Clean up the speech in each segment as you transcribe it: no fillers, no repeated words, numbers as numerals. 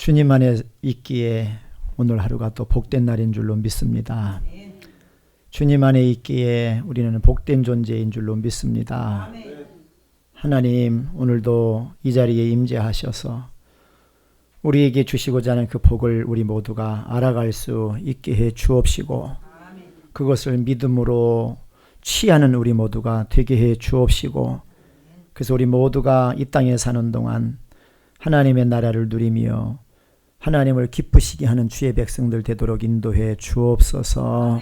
주님 안에 있기에 오늘 하루가 또 복된 날인 줄로 믿습니다. 주님 안에 있기에 우리는 복된 존재인 줄로 믿습니다. 하나님, 오늘도 이 자리에 임재하셔서 우리에게 주시고자 하는 그 복을 우리 모두가 알아갈 수 있게 해 주옵시고, 그것을 믿음으로 취하는 우리 모두가 되게 해 주옵시고, 그래서 우리 모두가 이 땅에 사는 동안 하나님의 나라를 누리며 하나님을 기쁘시게 하는 주의 백성들 되도록 인도해 주옵소서.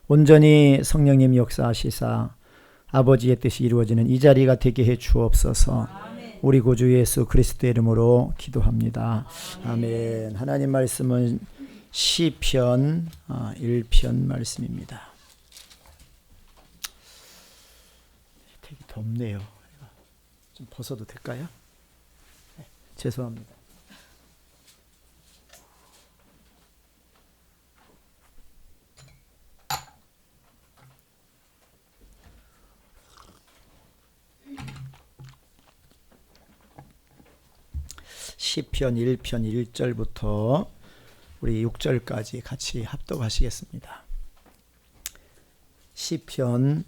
온전히 성령님 역사하시사 아버지의 뜻이 이루어지는 이 자리가 되게 해 주옵소서. 우리 구주 예수 그리스도의 이름으로 기도합니다. 아멘. 하나님 말씀은 시편 1편 말씀입니다. 되게 덥네요. 좀 벗어도 될까요? 네, 죄송합니다. 시편 1편 1절부터 우리 6절까지 같이 합독하시겠습니다. 시편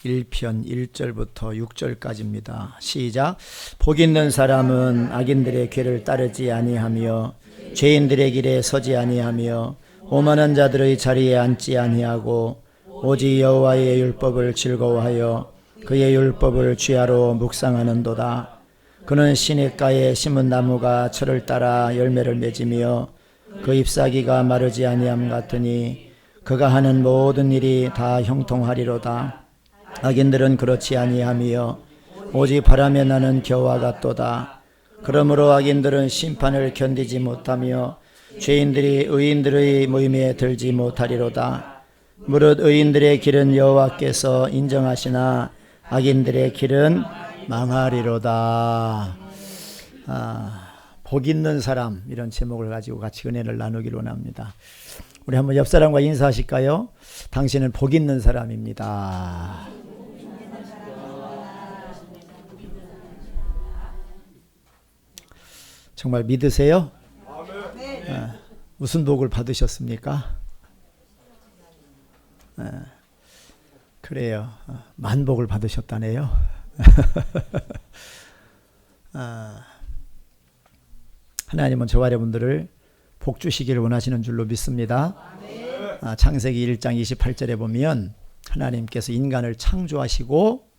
1편 1절부터 6절까지입니다. 시작. 복 있는 사람은 악인들의 궤를 따르지 아니하며 죄인들의 길에 서지 아니하며 오만한 자들의 자리에 앉지 아니하고 오직 여호와의 율법을 즐거워하여 그의 율법을 주야로 묵상하는도다. 그는 시냇가에 심은 나무가 철을 따라 열매를 맺으며 그 잎사귀가 마르지 아니함 같으니 그가 하는 모든 일이 다 형통하리로다. 악인들은 그렇지 아니하며 오직 바람에 나는 겨와 같도다. 그러므로 악인들은 심판을 견디지 못하며 죄인들이 의인들의 모임에 들지 못하리로다. 무릇 의인들의 길은 여호와께서 인정하시나 악인들의 길은 망하리로다. 복 있는 사람, 이런 제목을 가지고 같이 은혜를 나누기로 원합니다. 우리 한번 옆 사람과 인사하실까요? 당신은 복 있는 사람입니다. 정말 믿으세요? 무슨 복을 받으셨습니까? 그래요. 만복을 받으셨다네요. 하나님은 저와 여러분들을 복 주시기를 원하시는 줄로 믿습니다. 창세기 1장 28절에 보면 하나님께서 인간을 창조하시고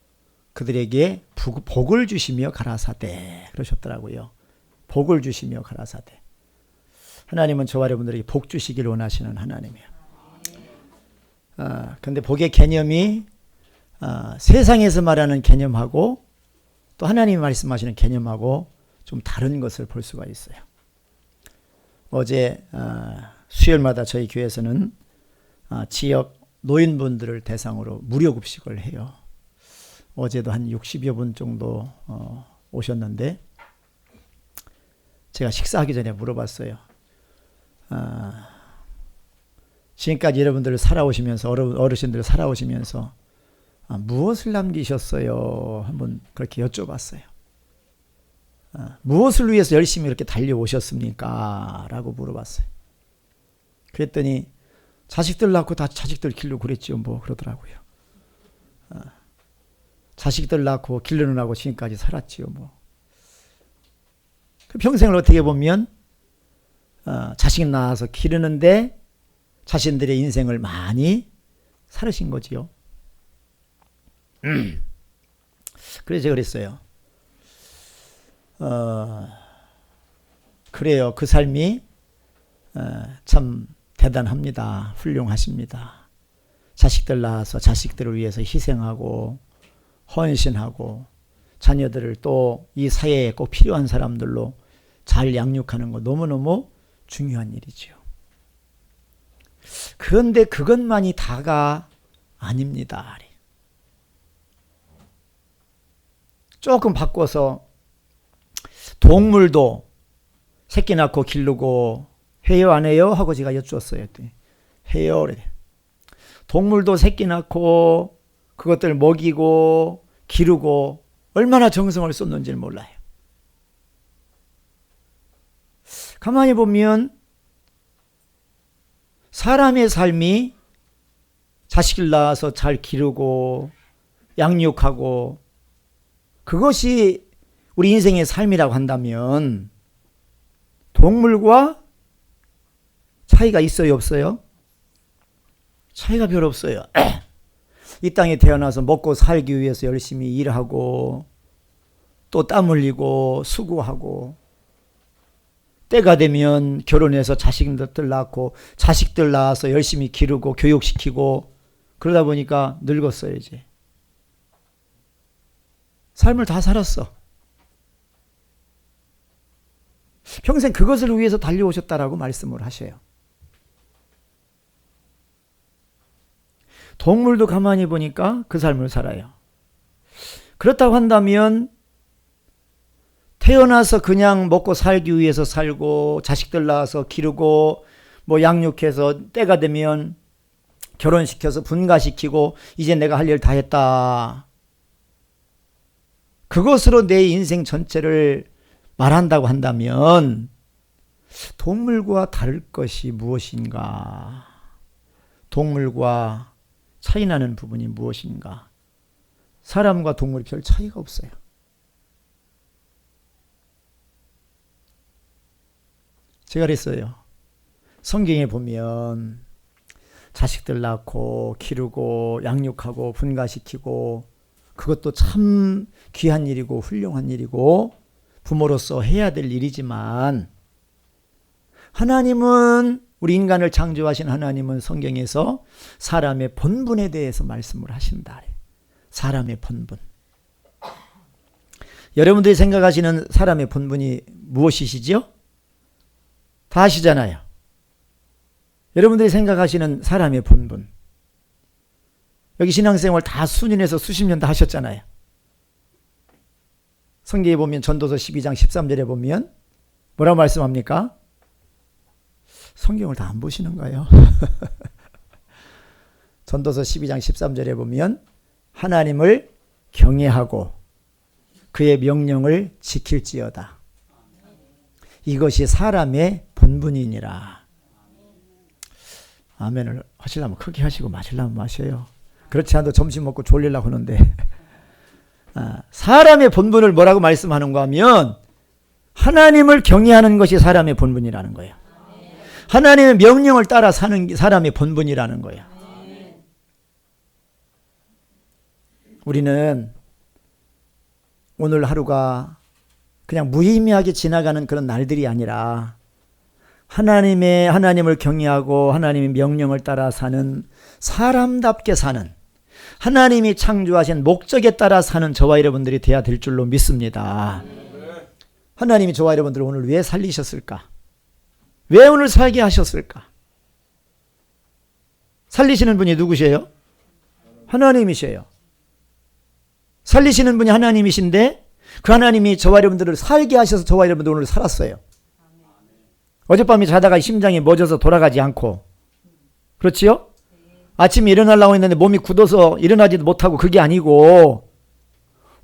그들에게 복을 주시며 가라사대 그러셨더라고요. 복을 주시며 가라사대. 하나님은 저와 여러분들에게 복 주시기를 원하시는 하나님이에요. 근데 복의 개념이 세상에서 말하는 개념하고 또 하나님이 말씀하시는 개념하고 좀 다른 것을 볼 수가 있어요. 어제 수요일마다 저희 교회에서는 지역 노인분들을 대상으로 무료 급식을 해요. 어제도 한 60여 분 정도 오셨는데 제가 식사하기 전에 물어봤어요. 지금까지 여러분들을 살아오시면서 어르신들을 살아오시면서 무엇을 남기셨어요? 한번 그렇게 여쭤봤어요. 무엇을 위해서 열심히 이렇게 달려오셨습니까? 라고 물어봤어요. 그랬더니 자식들 낳고 다 자식들 기르고 그랬지요. 뭐 그러더라고요. 자식들 낳고 기르느라고 지금까지 살았지요. 뭐. 그 평생을 어떻게 보면 자식 낳아서 기르는데 자신들의 인생을 많이 살으신 거지요. 그래서 제가 그랬어요. 그래요. 그 삶이 참 대단합니다. 훌륭하십니다. 자식들 낳아서 자식들을 위해서 희생하고 헌신하고 자녀들을 또 이 사회에 꼭 필요한 사람들로 잘 양육하는 거 너무너무 중요한 일이죠. 그런데 그것만이 다가 아닙니다. 조금 바꿔서 동물도 새끼 낳고 기르고 해요 안 해요? 하고 제가 여쭈었어요. 해요. 동물도 새끼 낳고 그것들 먹이고 기르고 얼마나 정성을 쏟는지 몰라요. 가만히 보면 사람의 삶이 자식을 낳아서 잘 기르고 양육하고 그것이 우리 인생의 삶이라고 한다면 동물과 차이가 있어요, 없어요? 차이가 별로 없어요. 이 땅에 태어나서 먹고 살기 위해서 열심히 일하고 또 땀 흘리고 수고하고 때가 되면 결혼해서 자식들 낳고 자식들 낳아서 열심히 기르고 교육시키고 그러다 보니까 늙었어요. 이제 삶을 다 살았어. 평생 그것을 위해서 달려오셨다라고 말씀을 하셔요. 동물도 가만히 보니까 그 삶을 살아요. 그렇다고 한다면 태어나서 그냥 먹고 살기 위해서 살고 자식들 낳아서 기르고 뭐 양육해서 때가 되면 결혼시켜서 분가시키고 이제 내가 할 일 다 했다. 그것으로 내 인생 전체를 말한다고 한다면 동물과 다를 것이 무엇인가? 동물과 차이 나는 부분이 무엇인가? 사람과 동물이 별 차이가 없어요. 제가 그랬어요. 성경에 보면 자식들 낳고 기르고 양육하고 분가시키고 그것도 참 귀한 일이고 훌륭한 일이고 부모로서 해야 될 일이지만 하나님은 우리 인간을 창조하신 하나님은 성경에서 사람의 본분에 대해서 말씀을 하신다. 사람의 본분. 여러분들이 생각하시는 사람의 본분이 무엇이시죠? 다 아시잖아요. 여러분들이 생각하시는 사람의 본분. 여기 신앙생활 다 수년에서 수십 년 다 하셨잖아요. 성경에 보면 전도서 12장 13절에 보면 뭐라고 말씀합니까? 성경을 다 안 보시는가요? 전도서 12장 13절에 보면 하나님을 경외하고 그의 명령을 지킬지어다. 이것이 사람의 본분이니라. 아멘을 하시려면 크게 하시고 마시려면 마셔요. 그렇지 않아도 점심 먹고 졸리려고 하는데 사람의 본분을 뭐라고 말씀하는가 하면 하나님을 경외하는 것이 사람의 본분이라는 거예요. 하나님의 명령을 따라 사는 게 사람의 본분이라는 거예요. 우리는 오늘 하루가 그냥 무의미하게 지나가는 그런 날들이 아니라 하나님을 경외하고 하나님의 명령을 따라 사는 사람답게 사는 하나님이 창조하신 목적에 따라 사는 저와 여러분들이 돼야 될 줄로 믿습니다. 하나님이 저와 여러분들을 오늘 왜 살리셨을까? 왜 오늘 살게 하셨을까? 살리시는 분이 누구세요? 하나님이세요. 살리시는 분이 하나님이신데 그 하나님이 저와 여러분들을 살게 하셔서 저와 여러분들 오늘 살았어요. 어젯밤에 자다가 심장이 멎어서 돌아가지 않고 그렇지요? 아침에 일어나려고 했는데 몸이 굳어서 일어나지도 못하고 그게 아니고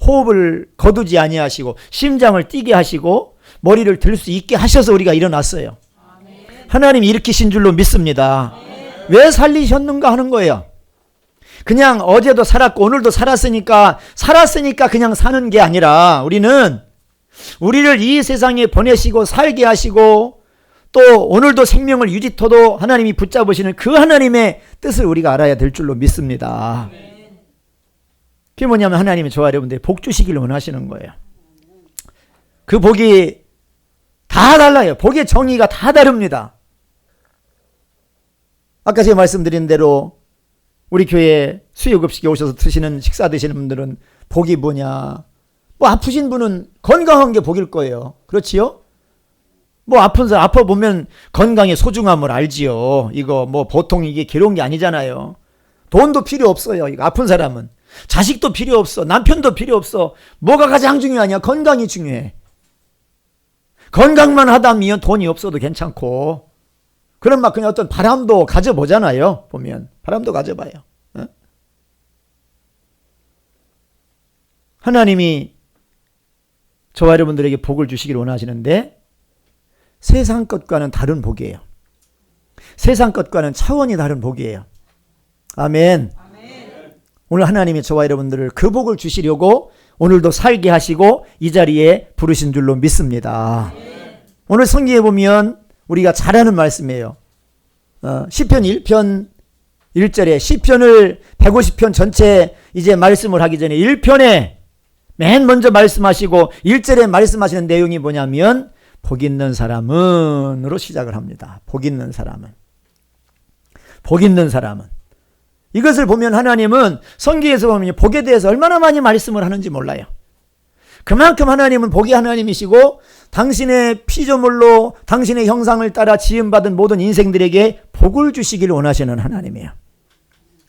호흡을 거두지 아니하시고 심장을 뛰게 하시고 머리를 들 수 있게 하셔서 우리가 일어났어요. 하나님이 일으키신 줄로 믿습니다. 왜 살리셨는가 하는 거예요. 그냥 어제도 살았고 오늘도 살았으니까 그냥 사는 게 아니라 우리는 우리를 이 세상에 보내시고 살게 하시고 또 오늘도 생명을 유지토록 하나님이 붙잡으시는 그 하나님의 뜻을 우리가 알아야 될 줄로 믿습니다. 그게 뭐냐면 하나님이 저와 여러분들이 복 주시기를 원하시는 거예요. 그 복이 다 달라요. 복의 정의가 다 다릅니다. 아까 제가 말씀드린 대로 우리 교회 수요급식에 오셔서 드시는 식사 드시는 분들은 복이 뭐냐? 뭐 아프신 분은 건강한 게 복일 거예요. 그렇지요? 뭐 아픈 사람 아파 보면 건강의 소중함을 알지요. 이거 뭐 보통 이게 괴로운 게 아니잖아요. 돈도 필요 없어요. 이거 아픈 사람은 자식도 필요 없어. 남편도 필요 없어. 뭐가 가장 중요하냐? 건강이 중요해. 건강만 하다면 돈이 없어도 괜찮고. 그런 막 그냥 어떤 바람도 가져보잖아요. 보면 바람도 가져봐요. 어? 하나님이 저와 여러분들에게 복을 주시기를 원하시는데 세상 것과는 다른 복이에요. 세상 것과는 차원이 다른 복이에요. 아멘. 오늘 하나님이 저와 여러분들을 그 복을 주시려고 오늘도 살게 하시고 이 자리에 부르신 줄로 믿습니다. 오늘 성경에 보면 우리가 잘 아는 말씀이에요. 시편 1편 1절에 시편을 150편 전체 이제 말씀을 하기 전에 1편에 맨 먼저 말씀하시고 1절에 말씀하시는 내용이 뭐냐면 복 있는 사람은으로 시작을 합니다. 복 있는 사람은. 복 있는 사람은. 이것을 보면 하나님은 성경에서 보면 복에 대해서 얼마나 많이 말씀을 하는지 몰라요. 그만큼 하나님은 복의 하나님이시고 당신의 피조물로 당신의 형상을 따라 지음받은 모든 인생들에게 복을 주시기를 원하시는 하나님이에요.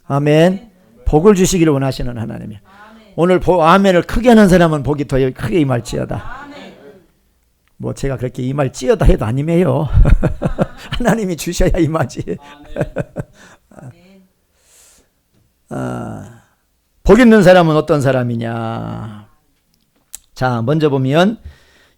아멘. 복을 주시기를 원하시는 하나님이에요. 오늘 아멘을 크게 하는 사람은 복이 더 크게 임할지어다. 뭐 제가 그렇게 임할지어다 해도 아니에요. 하나님이 주셔야 임하지. 복 있는 사람은 어떤 사람이냐. 자, 먼저 보면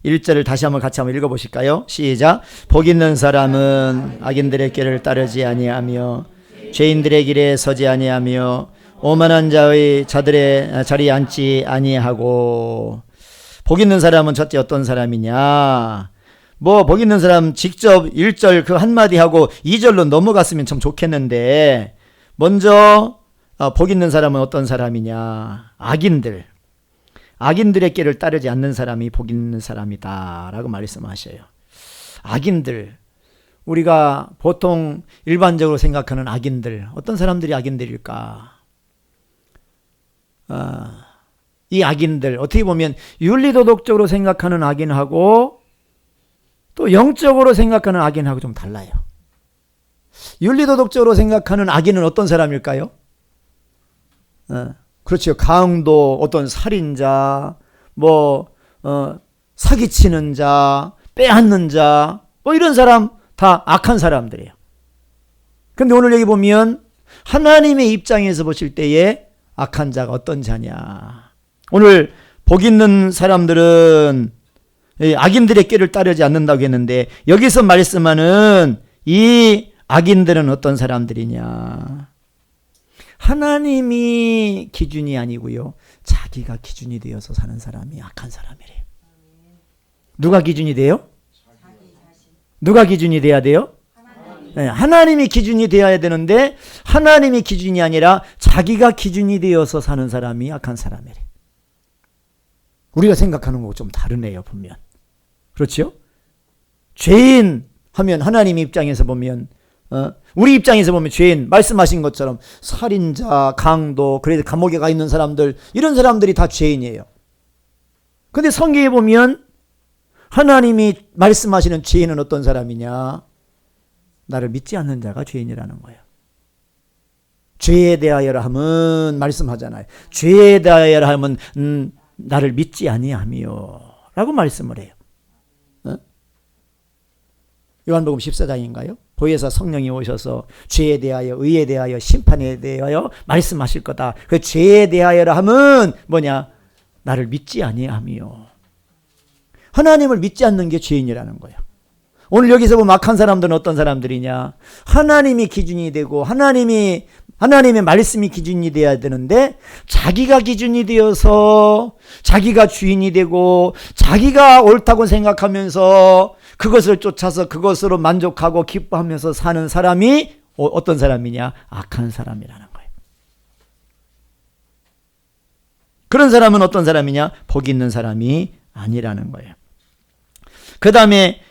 1절을 다시 한번 같이 한번 읽어보실까요? 시작. 복 있는 사람은 악인들의 길을 따르지 아니하며 죄인들의 길에 서지 아니하며 오만한 자들의 자리에 앉지 아니하고. 복 있는 사람은 첫째 어떤 사람이냐. 복 있는 사람 직접 1절 그 한마디 하고 2절로 넘어갔으면 참 좋겠는데 먼저 복 있는 사람은 어떤 사람이냐. 악인들의 길을 따르지 않는 사람이 복 있는 사람이다 라고 말씀하셔요. 악인들, 우리가 보통 일반적으로 생각하는 악인들, 어떤 사람들이 악인들일까? 이 악인들 어떻게 보면 윤리도덕적으로 생각하는 악인하고 또 영적으로 생각하는 악인하고 좀 달라요. 윤리도덕적으로 생각하는 악인은 어떤 사람일까요? 그렇죠. 강도, 어떤 살인자, 사기치는 자, 빼앗는 자, 이런 사람 다 악한 사람들이에요. 근데 오늘 여기 보면 하나님의 입장에서 보실 때에 악한 자가 어떤 자냐. 오늘 복 있는 사람들은 악인들의 길을 따르지 않는다고 했는데 여기서 말씀하는 이 악인들은 어떤 사람들이냐. 하나님이 기준이 아니고요. 자기가 기준이 되어서 사는 사람이 악한 사람이래요. 누가 기준이 돼요? 누가 기준이 돼야 돼요? 하나님이 기준이 되어야 되는데 하나님이 기준이 아니라 자기가 기준이 되어서 사는 사람이 악한 사람이래. 우리가 생각하는 거하고 좀 다르네요, 분명. 그렇죠? 죄인 하면 하나님 입장에서 보면 우리 입장에서 보면 죄인 말씀하신 것처럼 살인자, 강도, 그래서 감옥에 가 있는 사람들 이런 사람들이 다 죄인이에요. 근데 성경에 보면 하나님이 말씀하시는 죄인은 어떤 사람이냐? 나를 믿지 않는 자가 죄인이라는 거예요. 죄에 대하여라 하면 말씀하잖아요. 죄에 대하여라 하면 나를 믿지 아니하며 라고 말씀을 해요. 요한복음 14장인가요? 보혜사 성령이 오셔서 죄에 대하여, 의에 대하여, 심판에 대하여 말씀하실 거다. 그 죄에 대하여라 하면 뭐냐? 나를 믿지 아니하며. 하나님을 믿지 않는 게 죄인이라는 거예요. 오늘 여기서 보면 악한 사람들은 어떤 사람들이냐? 하나님이 기준이 되고 하나님의 말씀이 기준이 돼야 되는데 자기가 기준이 되어서 자기가 주인이 되고 자기가 옳다고 생각하면서 그것을 쫓아서 그것으로 만족하고 기뻐하면서 사는 사람이 어떤 사람이냐? 악한 사람이라는 거예요. 그런 사람은 어떤 사람이냐? 복 있는 사람이 아니라는 거예요. 그 다음에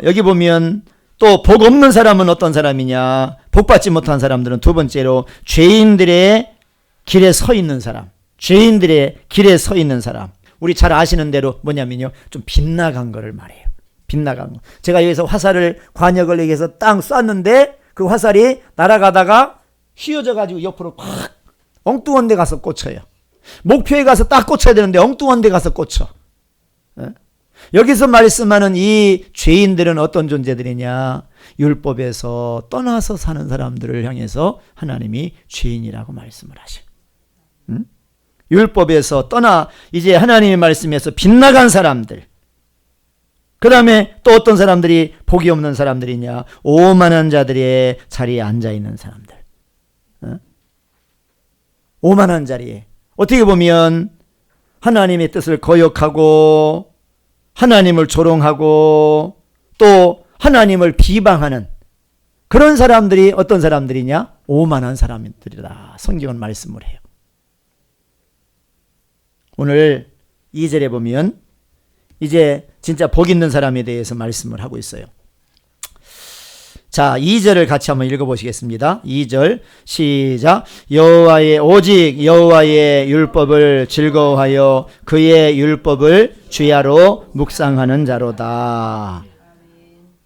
여기 보면 또 복 없는 사람은 어떤 사람이냐? 복 받지 못한 사람들은 두 번째로 죄인들의 길에 서 있는 사람. 죄인들의 길에 서 있는 사람. 우리 잘 아시는 대로 뭐냐면요. 좀 빗나간 거를 말해요. 빗나간 거. 제가 여기서 화살을 관역을 여기서 땅 쐈는데 그 화살이 날아가다가 휘어져 가지고 옆으로 팍 엉뚱한 데 가서 꽂혀요. 목표에 가서 딱 꽂혀야 되는데 엉뚱한 데 가서 꽂혀. 여기서 말씀하는 이 죄인들은 어떤 존재들이냐? 율법에서 떠나서 사는 사람들을 향해서 하나님이 죄인이라고 말씀을 하셔. 율법에서 떠나 이제 하나님의 말씀에서 빗나간 사람들. 그 다음에 또 어떤 사람들이 복이 없는 사람들이냐? 오만한 자들의 자리에 앉아있는 사람들. 오만한 자리에. 어떻게 보면 하나님의 뜻을 거역하고 하나님을 조롱하고 또 하나님을 비방하는 그런 사람들이 어떤 사람들이냐? 오만한 사람들이다. 성경은 말씀을 해요. 오늘 2절에 보면 이제 진짜 복 있는 사람에 대해서 말씀을 하고 있어요. 자, 2절을 같이 한번 읽어보시겠습니다. 2절 시작. 오직 여호와의 율법을 즐거워하여 그의 율법을 주야로 묵상하는 자로다.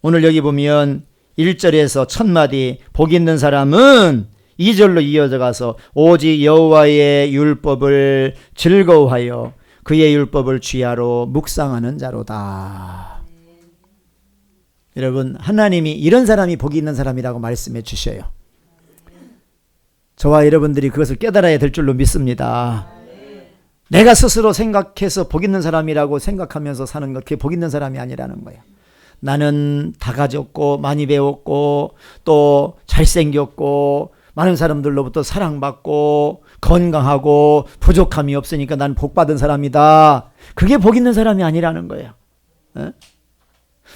오늘 여기 보면 1절에서 첫 마디 복 있는 사람은 2절로 이어져 가서 오직 여호와의 율법을 즐거워하여 그의 율법을 주야로 묵상하는 자로다. 여러분, 하나님이 이런 사람이 복이 있는 사람이라고 말씀해 주셔요. 저와 여러분들이 그것을 깨달아야 될 줄로 믿습니다. 내가 스스로 생각해서 복 있는 사람이라고 생각하면서 사는 것, 그게 복 있는 사람이 아니라는 거예요. 나는 다 가졌고 많이 배웠고 또 잘생겼고 많은 사람들로부터 사랑받고 건강하고 부족함이 없으니까 난 복받은 사람이다. 그게 복 있는 사람이 아니라는 거예요. 에?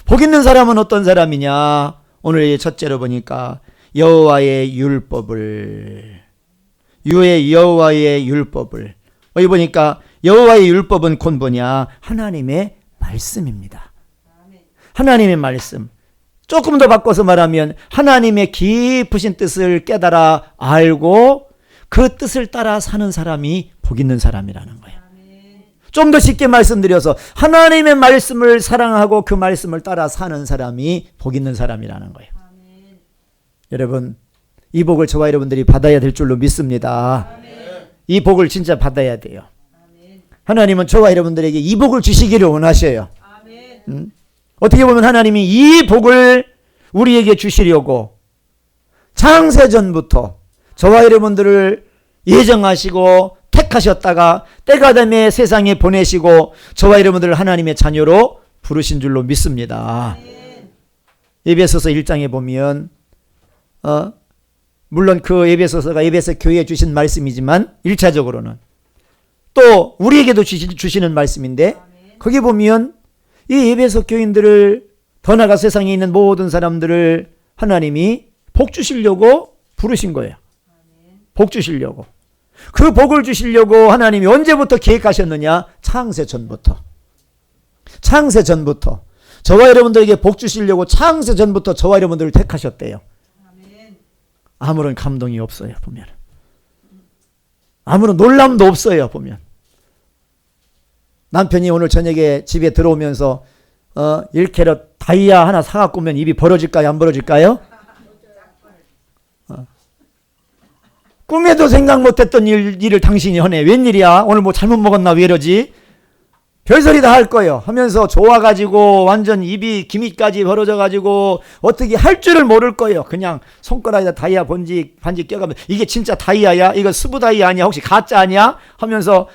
복 있는 사람은 어떤 사람이냐? 오늘 첫째로 보니까 여호와의 율법을 여기 보니까 여호와의 율법은 곧 뭐냐? 하나님의 말씀입니다. 하나님의 말씀. 조금 더 바꿔서 말하면 하나님의 깊으신 뜻을 깨달아 알고 그 뜻을 따라 사는 사람이 복 있는 사람이라는 거예요. 좀 더 쉽게 말씀드려서 하나님의 말씀을 사랑하고 그 말씀을 따라 사는 사람이 복 있는 사람이라는 거예요. 여러분, 이 복을 저와 여러분들이 받아야 될 줄로 믿습니다. 이 복을 진짜 받아야 돼요. 하나님은 저와 여러분들에게 이 복을 주시기를 원하셔요. 어떻게 보면 하나님이 이 복을 우리에게 주시려고 창세전부터 저와 여러분들을 예정하시고 택하셨다가 때가 되면 세상에 보내시고 저와 여러분들을 하나님의 자녀로 부르신 줄로 믿습니다. 에베소서 1장에 보면 물론 그 에베소서가 에베소 교회에 주신 말씀이지만 1차적으로는 또 우리에게도 주시는 말씀인데 거기 보면 이 에베소 교인들을 더 나아가 세상에 있는 모든 사람들을 하나님이 복 주시려고 부르신 거예요. 복 주시려고. 그 복을 주시려고 하나님이 언제부터 계획하셨느냐? 창세 전부터. 저와 여러분들에게 복 주시려고 창세 전부터 저와 여러분들을 택하셨대요. 아무런 감동이 없어요, 보면. 아무런 놀람도 없어요, 보면. 남편이 오늘 저녁에 집에 들어오면서 1캐럿 다이아 하나 사갖고 오면 입이 벌어질까요? 안 벌어질까요? 꿈에도 생각 못했던 일을 당신이 하네. 웬일이야? 오늘 뭐 잘못 먹었나? 왜 이러지? 별소리 다 할 거예요. 하면서 좋아가지고 완전 입이 기미까지 벌어져가지고 어떻게 할 줄을 모를 거예요. 그냥 손가락에다 다이아 반지 껴가면 이게 진짜 다이아야? 이거 스부 다이아 아니야? 혹시 가짜 아니야? 하면서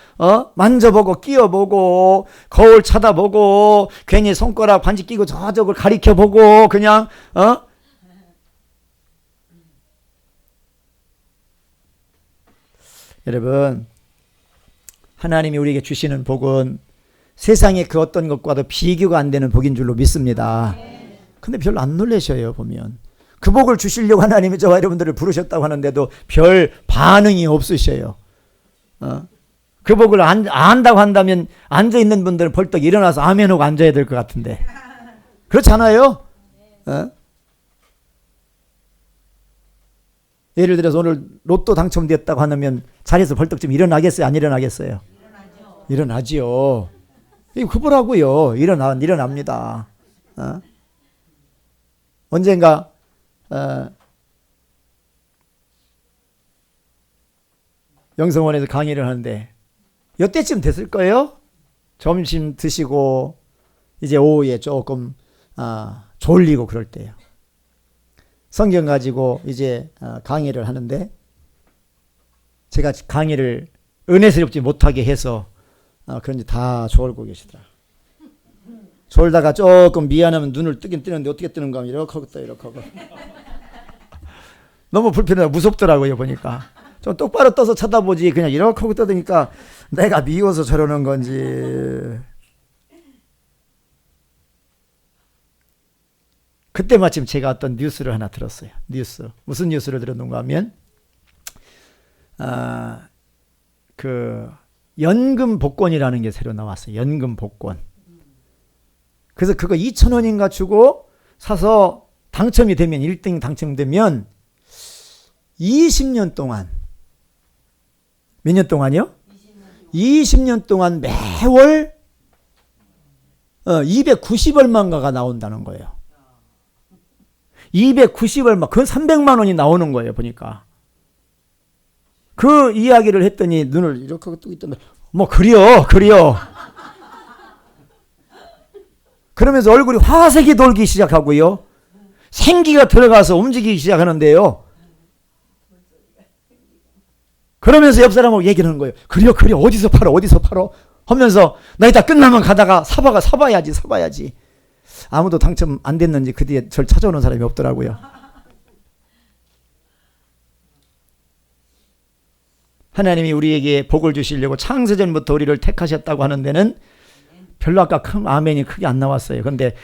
만져보고 끼워보고 거울 쳐다보고 괜히 손가락 반지 끼고 저쪽을 가리켜보고 그냥 여러분, 하나님이 우리에게 주시는 복은 세상의 그 어떤 것과도 비교가 안 되는 복인 줄로 믿습니다. 근데 별로 안 놀라셔요, 보면. 그 복을 주시려고 하나님이 저와 여러분들을 부르셨다고 하는데도 별 반응이 없으셔요. 그 복을 안다고 한다면 앉아있는 분들은 벌떡 일어나서 아멘하고 앉아야 될 것 같은데. 그렇잖아요? 예를 들어서 오늘 로또 당첨됐다고 하면 자리에서 벌떡 좀 일어나겠어요? 안 일어나겠어요? 일어나지요. 이거 보라고요. 일어납니다. 언젠가 영성원에서 강의를 하는데 이때쯤 됐을 거예요. 점심 드시고 이제 오후에 조금 졸리고 그럴 때요. 성경 가지고 이제 강의를 하는데 제가 강의를 은혜스럽지 못하게 해서 그런지 다 졸고 계시더라. 졸다가 조금 미안하면 눈을 뜨긴 뜨는데 어떻게 뜨는가 하면 이렇게 하고 떠, 이렇게 하고. 너무 불편해서 무섭더라고요, 보니까. 좀 똑바로 떠서 쳐다보지 그냥 이렇게 하고 떠드니까 내가 미워서 저러는 건지. 그때 마침 제가 어떤 뉴스를 하나 들었어요. 뉴스. 무슨 뉴스를 들었는가 하면 그 연금 복권이라는 게 새로 나왔어요. 연금 복권. 그래서 그거 2,000원인가 주고 사서 당첨이 되면 1등 당첨되면 20년 동안 몇 년 동안이요? 20년 동안 매월 290얼마인가가 나온다는 거예요. 290얼마, 그건 300만 원이 나오는 거예요, 보니까. 그 이야기를 했더니 눈을 이렇게 뜨고 있던데, 뭐, 그려. 그러면서 얼굴이 화색이 돌기 시작하고요. 생기가 들어가서 움직이기 시작하는데요. 그러면서 옆 사람하고 얘기를 하는 거예요. 그려. 어디서 팔어? 하면서, 나 이따 끝나면 가다가 사봐야지. 아무도 당첨 안 됐는지 그 뒤에 절 찾아오는 사람이 없더라고요. 하나님이 우리에게 복을 주시려고 창세전부터 우리를 택하셨다고 하는 데는 별로 아까 큰 아멘이 크게 안 나왔어요. 그런데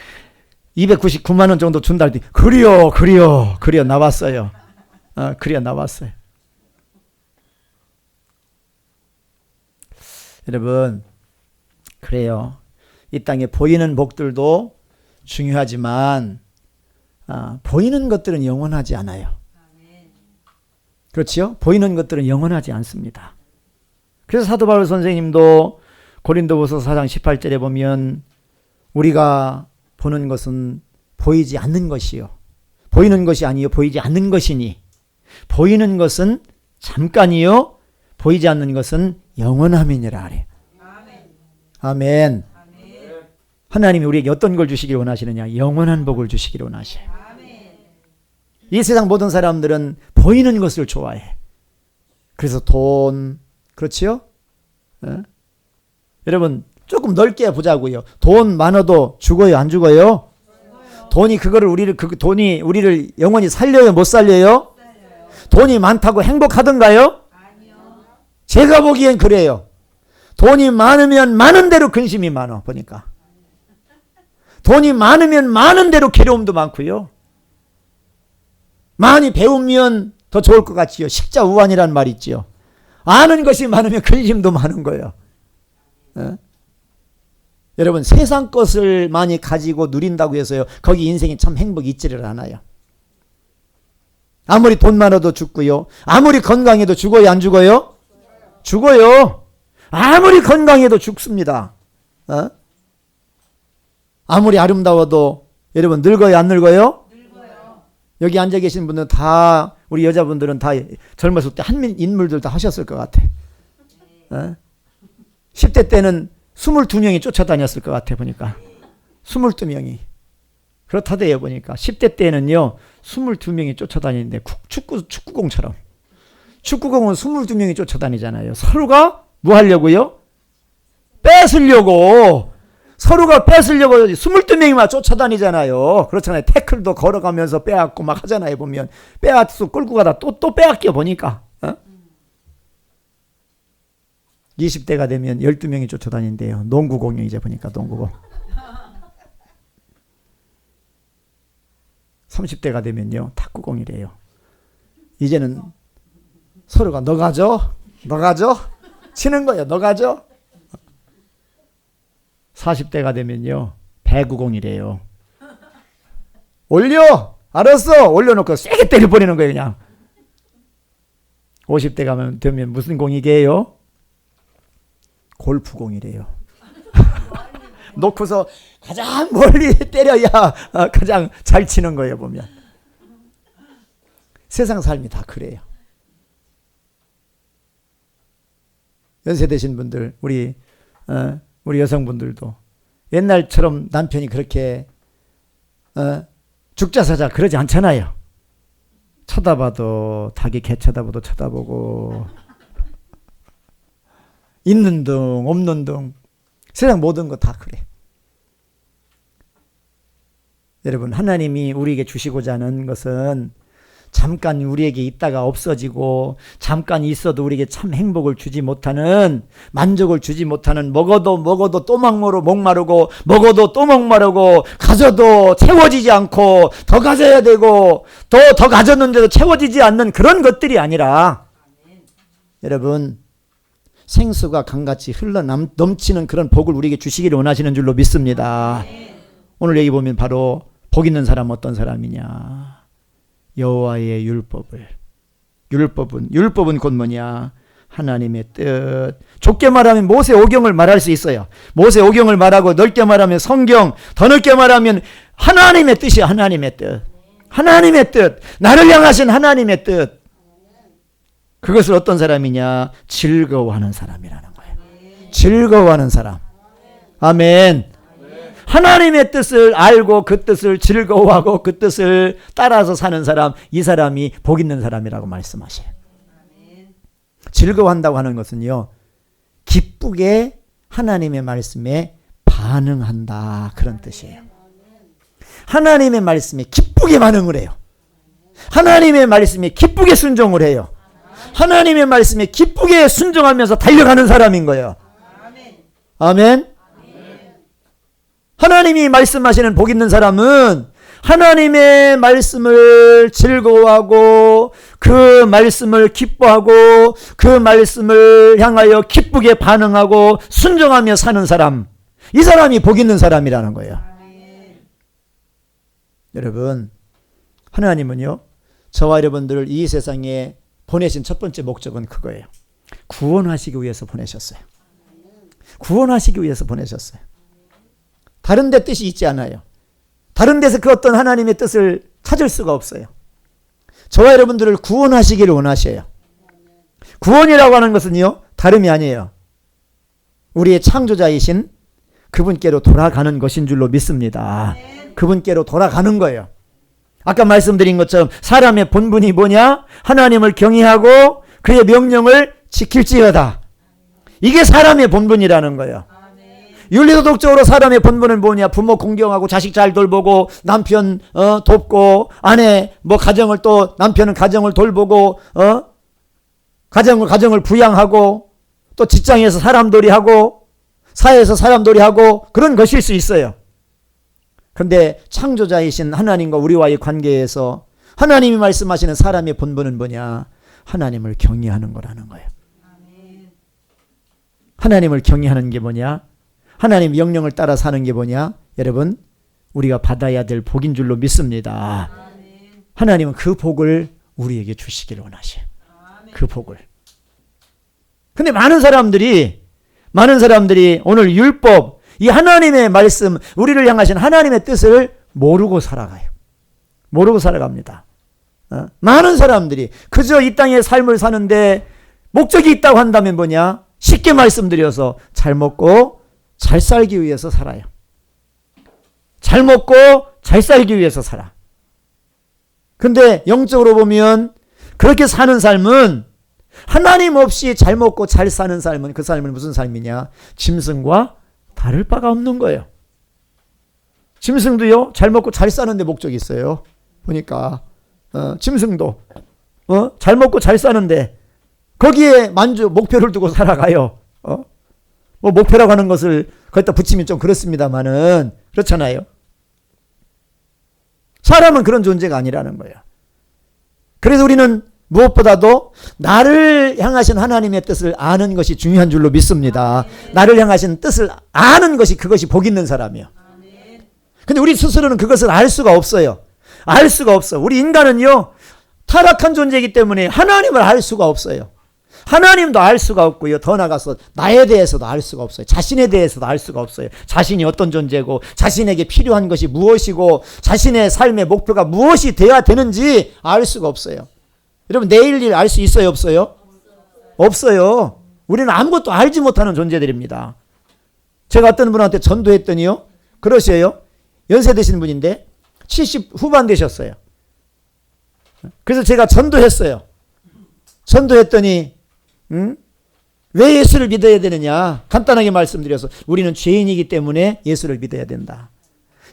299만 원 정도 준다 할 때 그려 나왔어요. 그려 나왔어요. 여러분, 그래요. 이 땅에 보이는 복들도 중요하지만 보이는 것들은 영원하지 않아요. 그렇죠? 보이는 것들은 영원하지 않습니다. 그래서 사도 바울 선생님도 고린도후서 4장 18절에 보면 우리가 보는 것은 보이지 않는 것이요. 보이는 것이 아니요 보이지 않는 것이니 보이는 것은 잠깐이요 보이지 않는 것은 영원함이니라 하래. 아멘. 하나님이 우리에게 어떤 걸 주시기를 원하시느냐? 영원한 복을 주시기를 원하셔요. 이 세상 모든 사람들은 보이는 것을 좋아해. 그래서 돈, 그렇지요? 여러분 조금 넓게 보자고요. 돈 많아도 죽어요, 안 죽어요? 돈이 돈이 우리를 영원히 살려요, 못 살려요? 돈이 많다고 행복하던가요? 제가 보기엔 그래요. 돈이 많으면 많은 대로 근심이 많아, 보니까. 돈이 많으면 많은 대로 괴로움도 많고요. 많이 배우면 더 좋을 것 같지요. 식자우환이라는 말이 있지요. 아는 것이 많으면 근심도 많은 거예요. 여러분 세상 것을 많이 가지고 누린다고 해서요. 거기 인생이 참 행복이 있지를 않아요. 아무리 돈 많아도 죽고요. 아무리 건강해도 죽어요, 안 죽어요? 죽어요. 아무리 건강해도 죽습니다. 아무리 아름다워도 여러분 늙어요, 안 늙어요? 늙어요. 여기 앉아 계신 분들은 다 우리 여자분들은 다 젊었을 때 한 인물들 다 하셨을 것 같아. 10대 때는 22명이 쫓아다녔을 것 같아 보니까. 22명이. 그렇다대요 보니까. 10대 때는요 22명이 쫓아다니는데 축구공처럼. 축구공은 22명이 쫓아다니잖아요. 서로가 뭐 하려고요? 뺏으려고. 서로가 뺏으려고 22명이만 쫓아다니잖아요. 그렇잖아요. 태클도 걸어가면서 빼앗고 막 하잖아요. 보면 빼앗고 끌고 가다 또 빼앗겨 보니까. 20대가 되면 12명이 쫓아다닌대요. 농구공이 이제 보니까 농구공. 30대가 되면요. 탁구공이래요. 이제는 서로가 너 가져? 치는 거예요. 너 가져? 40대가 되면요. 배구공이래요. 올려! 알았어! 올려놓고 세게 때려버리는 거예요. 그냥. 50대가 되면 무슨 공이게요? 골프공이래요. 놓고서 가장 멀리 때려야 가장 잘 치는 거예요. 보면. 세상 삶이 다 그래요. 연세 되신 분들, 우리 여성분들도 옛날처럼 남편이 그렇게 죽자 사자 그러지 않잖아요. 쳐다봐도 닭이 개 쳐다봐도 쳐다보고 있는 둥 없는 둥 세상 모든 거 다 그래. 여러분, 하나님이 우리에게 주시고자 하는 것은 잠깐 우리에게 있다가 없어지고 잠깐 있어도 우리에게 참 행복을 주지 못하는, 만족을 주지 못하는, 먹어도 또 목마르고 먹어도 또 목마르고 가져도 채워지지 않고 더 가져야 되고 더 가졌는데도 채워지지 않는 그런 것들이 아니라, 여러분, 생수가 강같이 넘치는 그런 복을 우리에게 주시기를 원하시는 줄로 믿습니다. 오늘 여기 보면 바로 복 있는 사람은 어떤 사람이냐? 여호와의 율법은 곧 뭐냐? 하나님의 뜻. 좁게 말하면 모세오경을 말할 수 있어요. 모세오경을 말하고 넓게 말하면 성경, 더 넓게 말하면 하나님의 뜻이야. 하나님의 뜻. 하나님의 뜻. 나를 향하신 하나님의 뜻. 그것을 어떤 사람이냐? 즐거워하는 사람이라는 거예요. 즐거워하는 사람. 아멘. 하나님의 뜻을 알고 그 뜻을 즐거워하고 그 뜻을 따라서 사는 사람, 이 사람이 복 있는 사람이라고 말씀하셔요. 즐거워한다고 하는 것은요, 기쁘게 하나님의 말씀에 반응한다, 그런 뜻이에요. 하나님의 말씀에 기쁘게 반응을 해요. 하나님의 말씀에 기쁘게 순종을 해요. 하나님의 말씀에 기쁘게 순종하면서 달려가는 사람인 거예요. 아멘. 하나님이 말씀하시는 복 있는 사람은 하나님의 말씀을 즐거워하고 그 말씀을 기뻐하고 그 말씀을 향하여 기쁘게 반응하고 순종하며 사는 사람, 이 사람이 복 있는 사람이라는 거예요. 여러분, 하나님은요, 저와 여러분들을 이 세상에 보내신 첫 번째 목적은 그거예요. 구원하시기 위해서 보내셨어요. 구원하시기 위해서 보내셨어요. 다른 데 뜻이 있지 않아요. 다른 데서 그 어떤 하나님의 뜻을 찾을 수가 없어요. 저와 여러분들을 구원하시기를 원하셔요. 구원이라고 하는 것은요, 다름이 아니에요. 우리의 창조자이신 그분께로 돌아가는 것인 줄로 믿습니다. 그분께로 돌아가는 거예요. 아까 말씀드린 것처럼 사람의 본분이 뭐냐? 하나님을 경외하고 그의 명령을 지킬지어다. 이게 사람의 본분이라는 거예요. 윤리도덕적으로 사람의 본분은 뭐냐? 부모 공경하고 자식 잘 돌보고 남편 돕고 아내 가정을 또 남편은 가정을 돌보고 가정을 부양하고 또 직장에서 사람돌이 하고 사회에서 사람돌이 하고 그런 것일 수 있어요. 그런데 창조자이신 하나님과 우리와의 관계에서 하나님이 말씀하시는 사람의 본분은 뭐냐? 하나님을 경외하는 거라는 거예요. 하나님을 경외하는 게 뭐냐? 하나님 명령을 따라 사는 게 뭐냐? 여러분, 우리가 받아야 될 복인 줄로 믿습니다. 하나님은 그 복을 우리에게 주시기를 원하셔요. 그 복을. 근데 많은 사람들이 오늘 율법, 이 하나님의 말씀, 우리를 향하신 하나님의 뜻을 모르고 살아가요. 모르고 살아갑니다. 많은 사람들이 그저 이 땅의 삶을 사는데 목적이 있다고 한다면 뭐냐? 쉽게 말씀드려서 잘 먹고 잘 살기 위해서 살아요. 잘 먹고 잘 살기 위해서 살아. 근데 영적으로 보면 그렇게 사는 삶은, 하나님 없이 잘 먹고 잘 사는 삶은, 그 삶은 무슨 삶이냐? 짐승과 다를 바가 없는 거예요. 짐승도요, 잘 먹고 잘 사는데 목적이 있어요. 보니까 짐승도 잘 먹고 잘 사는데 거기에 목표를 두고 살아가요. 목표라고 하는 것을 거기다 붙이면 좀 그렇습니다만은, 그렇잖아요. 사람은 그런 존재가 아니라는 거예요. 그래서 우리는 무엇보다도 나를 향하신 하나님의 뜻을 아는 것이 중요한 줄로 믿습니다. 나를 향하신 뜻을 아는 것이, 그것이 복 있는 사람이요. 근데 우리 스스로는 그것을 알 수가 없어요. 알 수가 없어. 우리 인간은요, 타락한 존재이기 때문에 하나님을 알 수가 없어요. 하나님도 알 수가 없고요. 더 나아가서 나에 대해서도 알 수가 없어요. 자신에 대해서도 알 수가 없어요. 자신이 어떤 존재고 자신에게 필요한 것이 무엇이고 자신의 삶의 목표가 무엇이 되어야 되는지 알 수가 없어요. 여러분, 내일 일 알 수 있어요? 없어요? 없어요. 우리는 아무것도 알지 못하는 존재들입니다. 제가 어떤 분한테 전도했더니요, 그러셔요. 연세 드신 분인데 70 후반 되셨어요. 그래서 제가 전도했어요. 전도했더니 왜 예수를 믿어야 되느냐? 간단하게 말씀드려서, 우리는 죄인이기 때문에 예수를 믿어야 된다.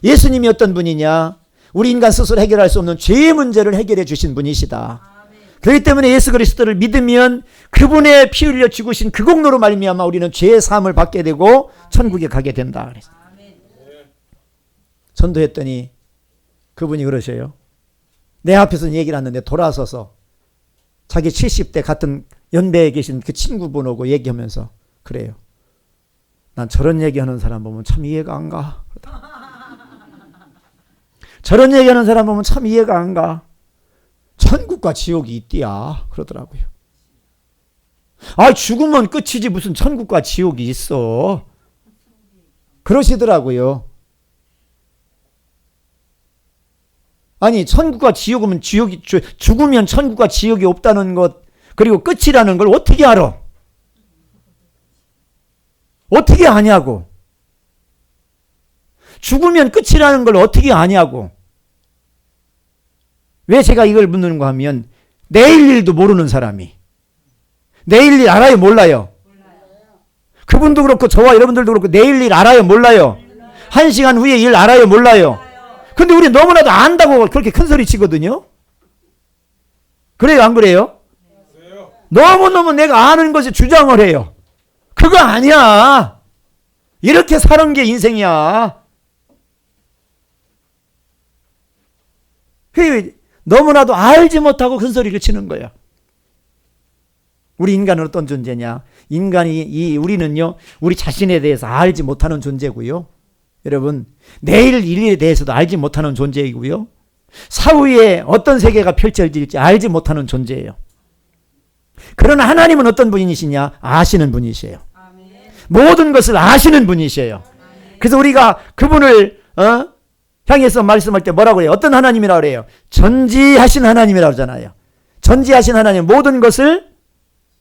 예수님이 어떤 분이냐? 우리 인간 스스로 해결할 수 없는 죄의 문제를 해결해 주신 분이시다. 그렇기 때문에 예수 그리스도를 믿으면 그분의 피 흘려 죽으신 그 공로로 말미암아 우리는 죄의 사함을 받게 되고 천국에 가게 된다. 그랬어요. 전도했더니 그분이 그러셔요. 내 앞에서는 얘기를 하는데 돌아서서 자기 70대 같은 연배에 계신 그 친구분하고 얘기하면서 그래요. 난 저런 얘기하는 사람 보면 참 이해가 안 가. 저런 얘기하는 사람 보면 참 이해가 안 가. 천국과 지옥이 있디야. 그러더라고요. 아, 죽으면 끝이지 무슨 천국과 지옥이 있어. 그러시더라고요. 아니, 천국과 지옥이면 죽으면 천국과 지옥이 없다는 것, 그리고 끝이라는 걸 어떻게 알아? 어떻게 아냐고. 죽으면 끝이라는 걸 어떻게 아냐고. 왜 제가 이걸 묻는가 하면 내일 일도 모르는 사람이 내일 일 알아요? 몰라요? 그분도 그렇고 저와 여러분들도 그렇고 내일 일 알아요? 몰라요? 1시간 후에 일 알아요? 몰라요? 근데 우리 너무나도 안다고 그렇게 큰 소리 치거든요. 그래요? 안 그래요? 너무너무 내가 아는 것에 주장을 해요. 그거 아니야. 이렇게 사는 게 인생이야. 너무나도 알지 못하고 큰 소리를 치는 거야. 우리 인간은 어떤 존재냐? 우리는요, 우리 자신에 대해서 알지 못하는 존재고요. 여러분, 내일 일에 대해서도 알지 못하는 존재이고요. 사후에 어떤 세계가 펼쳐질지 알지 못하는 존재예요. 그러나 하나님은 어떤 분이시냐? 아시는 분이세요. 모든 것을 아시는 분이세요. 그래서 우리가 그분을 향해서 말씀할 때 뭐라고 해요? 어떤 하나님이라고 그래요? 전지하신 하나님이라고 하잖아요. 전지하신 하나님, 모든 것을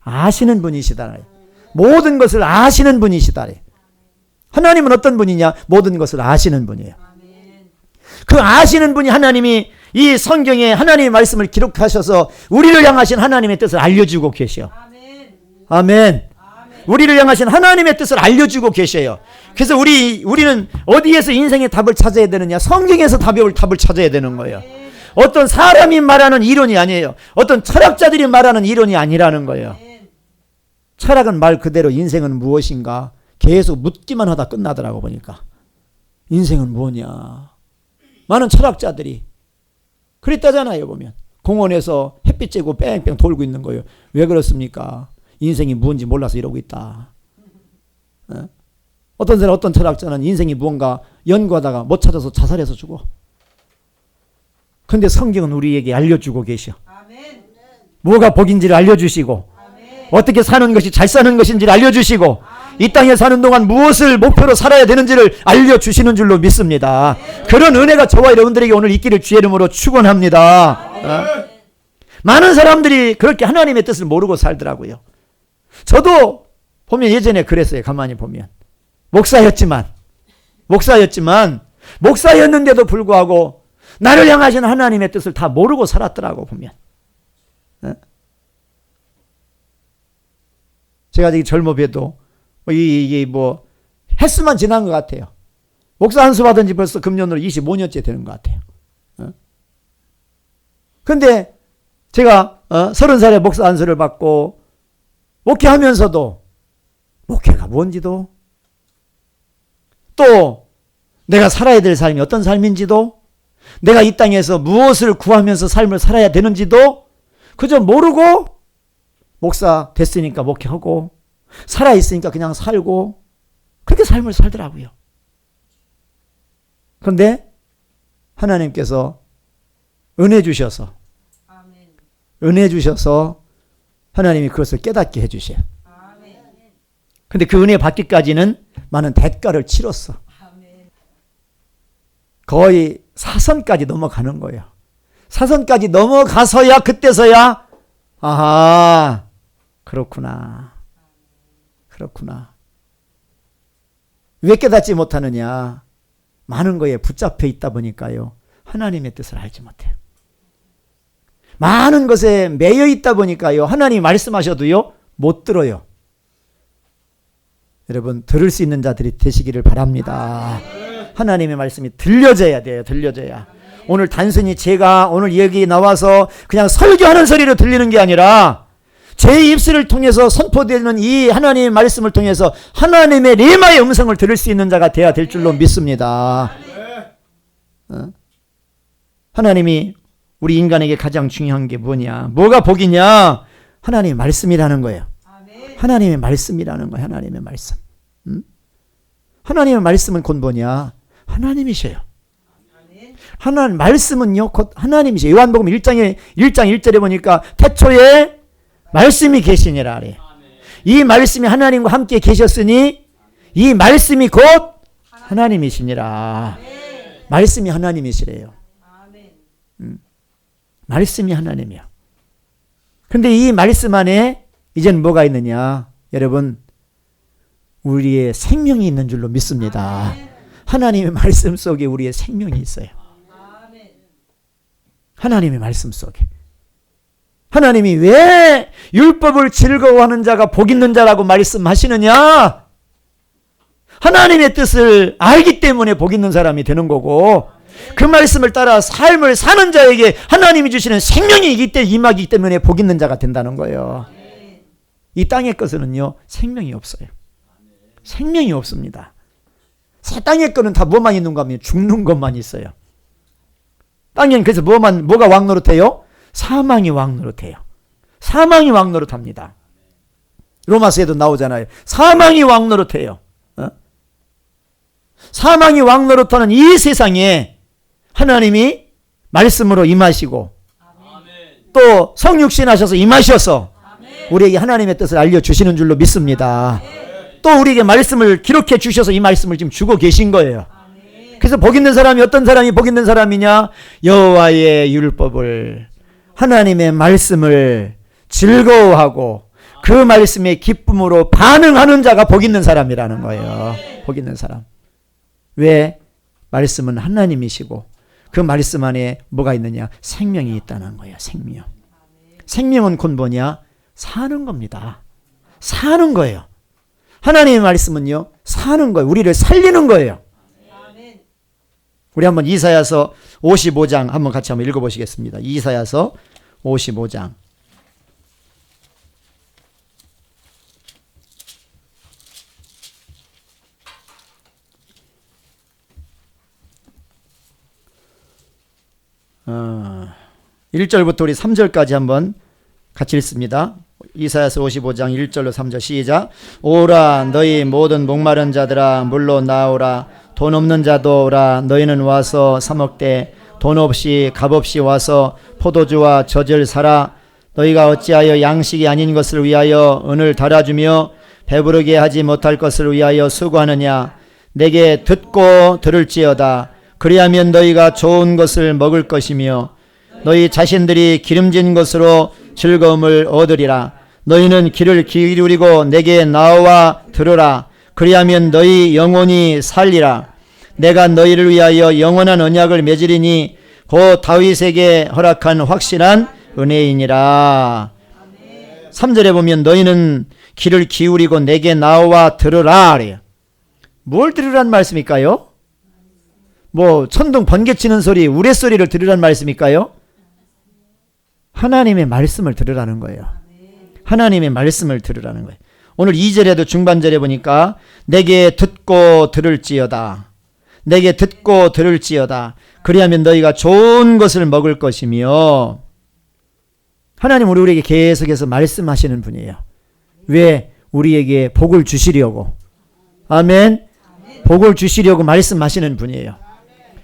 아시는 분이시다. 모든 것을 아시는 분이시다. 하나님은 어떤 분이냐? 모든 것을 아시는 분이에요. 그 아시는 분이 하나님이 이 성경에 하나님의 말씀을 기록하셔서 우리를 향하신 하나님의 뜻을 알려주고 계셔. 아멘. 우리를 향하신 하나님의 뜻을 알려주고 계셔요. 그래서 우리는 어디에서 인생의 답을 찾아야 되느냐? 성경에서 답을 찾아야 되는 거예요. 어떤 사람이 말하는 이론이 아니에요. 어떤 철학자들이 말하는 이론이 아니라는 거예요. 철학은 말 그대로 인생은 무엇인가? 계속 묻기만 하다 끝나더라고 보니까. 인생은 뭐냐? 많은 철학자들이 그랬다잖아요. 보면 공원에서 햇빛 쬐고 뺑뺑 돌고 있는 거예요. 왜 그렇습니까? 인생이 무엇인지 몰라서 이러고 있다. 어떤 사람, 어떤 철학자는 인생이 무언가 연구하다가 못 찾아서 자살해서 죽어. 그런데 성경은 우리에게 알려주고 계셔. 뭐가 복인지를 알려주시고, 어떻게 사는 것이 잘 사는 것인지를 알려주시고, 이 땅에 사는 동안 무엇을 목표로 살아야 되는지를 알려주시는 줄로 믿습니다. 그런 은혜가 저와 여러분들에게 오늘 있기를 주의 이름으로 축원합니다. 많은 사람들이 그렇게 하나님의 뜻을 모르고 살더라고요. 저도 보면 예전에 그랬어요. 가만히 보면 목사였는데도 불구하고 나를 향하신 하나님의 뜻을 다 모르고 살았더라고 보면. 제가 되게 젊어봬도 이게 뭐 횟수만 지난 것 같아요. 목사 한 수 받은 지 벌써 금년으로 25년째 되는 것 같아요. 근데 제가 30살에 목사 한 수를 받고 목회하면서도 목회가 뭔지도, 또 내가 살아야 될 삶이 어떤 삶인지도, 내가 이 땅에서 무엇을 구하면서 삶을 살아야 되는지도 그저 모르고 목사 됐으니까 목회하고 살아있으니까 그냥 살고 그렇게 삶을 살더라고요. 그런데 하나님께서 은혜 주셔서 하나님이 그것을 깨닫게 해주셔요. 근데 그 은혜 받기까지는 많은 대가를 치렀어. 거의 사선까지 넘어가는 거예요. 사선까지 넘어가서야 그때서야 아하, 그렇구나. 왜 깨닫지 못하느냐? 많은 거에 붙잡혀 있다 보니까요. 하나님의 뜻을 알지 못해요. 많은 것에 매여 있다 보니까요. 하나님이 말씀하셔도요. 못 들어요. 여러분, 들을 수 있는 자들이 되시기를 바랍니다. 하나님의 말씀이 들려져야 돼요. 들려져야. 오늘 단순히 제가 오늘 여기 나와서 그냥 설교하는 소리로 들리는 게 아니라 제 입술을 통해서 선포되는 이 하나님의 말씀을 통해서 하나님의 레마의 음성을 들을 수 있는 자가 돼야 될 줄로 믿습니다. 하나님이 우리 인간에게 가장 중요한 게 뭐냐? 뭐가 복이냐? 하나님의 말씀이라는 거예요. 하나님의 말씀이라는 거예요. 하나님의 말씀. 하나님의 말씀은 곧 뭐냐? 하나님이셔요. 하나님 말씀은요 곧 하나님이셔요. 요한복음 1장 1절에 보니까 태초에 말씀이 계시니라 그래요. 이 말씀이 하나님과 함께 계셨으니 이 말씀이 곧 하나님이시니라. 말씀이 하나님이시래요. 말씀이 하나님이야. 근데 이 말씀 안에 이제는 뭐가 있느냐? 여러분, 우리의 생명이 있는 줄로 믿습니다. 하나님의 말씀 속에 우리의 생명이 있어요. 하나님의 말씀 속에. 하나님이 왜 율법을 즐거워하는 자가 복 있는 자라고 말씀하시느냐? 하나님의 뜻을 알기 때문에 복 있는 사람이 되는 거고, 그 말씀을 따라 삶을 사는 자에게 하나님이 주시는 생명이 임하기 때문에 복 있는 자가 된다는 거예요. 이 땅의 것은요 생명이 없어요. 생명이 없습니다. 새 땅의 거는 다 뭐만 있는가 하면 죽는 것만 있어요. 땅에는 그래서 뭐가 왕노릇해요? 사망이 왕노릇해요. 사망이 왕노릇합니다. 로마서에도 나오잖아요. 사망이 왕노릇해요. 사망이 왕노릇하는 이 세상에 하나님이 말씀으로 임하시고 또 성육신 하셔서 임하셔서 우리에게 하나님의 뜻을 알려주시는 줄로 믿습니다. 또 우리에게 말씀을 기록해 주셔서 이 말씀을 지금 주고 계신 거예요. 그래서 복 있는 사람이 어떤 사람이 복 있는 사람이냐? 여호와의 율법을 하나님의 말씀을 즐거워하고 그 말씀의 기쁨으로 반응하는 자가 복 있는 사람이라는 거예요. 복 있는 사람. 왜? 말씀은 하나님이시고 그 말씀 안에 뭐가 있느냐? 생명이 있다는 거예요. 생명. 생명은 곧 뭐냐? 사는 겁니다. 사는 거예요. 하나님의 말씀은요 사는 거예요. 우리를 살리는 거예요. 우리 한번 이사야서 55장 한번 같이 한번 읽어보시겠습니다. 이사야서 55장. 어, 1절부터 우리 3절까지 한번 같이 읽습니다. 이사야서 55장 1절로 3절 시작. 오라 너희 모든 목마른 자들아 물로 나오라. 돈 없는 자도 오라. 너희는 와서 사 먹되 돈 없이 값 없이 와서 포도주와 젖을 사라. 너희가 어찌하여 양식이 아닌 것을 위하여 은을 달아주며 배부르게 하지 못할 것을 위하여 수고하느냐. 내게 듣고 들을지어다. 그리하면 너희가 좋은 것을 먹을 것이며 너희 자신들이 기름진 것으로 즐거움을 얻으리라. 너희는 귀를 기울이고 내게 나와 들으라. 그리하면 너희 영혼이 살리라. 내가 너희를 위하여 영원한 언약을 맺으리니 곧 다윗에게 허락한 확실한 은혜이니라. 3절에 보면 너희는 귀를 기울이고 내게 나와 들으라. 그래요. 뭘 들으란 말씀일까요? 뭐 천둥 번개치는 소리, 우레소리를 들으란 말씀일까요? 하나님의 말씀을 들으라는 거예요. 하나님의 말씀을 들으라는 거예요. 오늘 2절에도 중반절에 보니까 내게 듣고 들을지어다. 내게 듣고 들을지어다. 그리하면 너희가 좋은 것을 먹을 것이며. 하나님 우리에게 계속해서 말씀하시는 분이에요. 왜? 우리에게 복을 주시려고. 아멘. 복을 주시려고 말씀하시는 분이에요.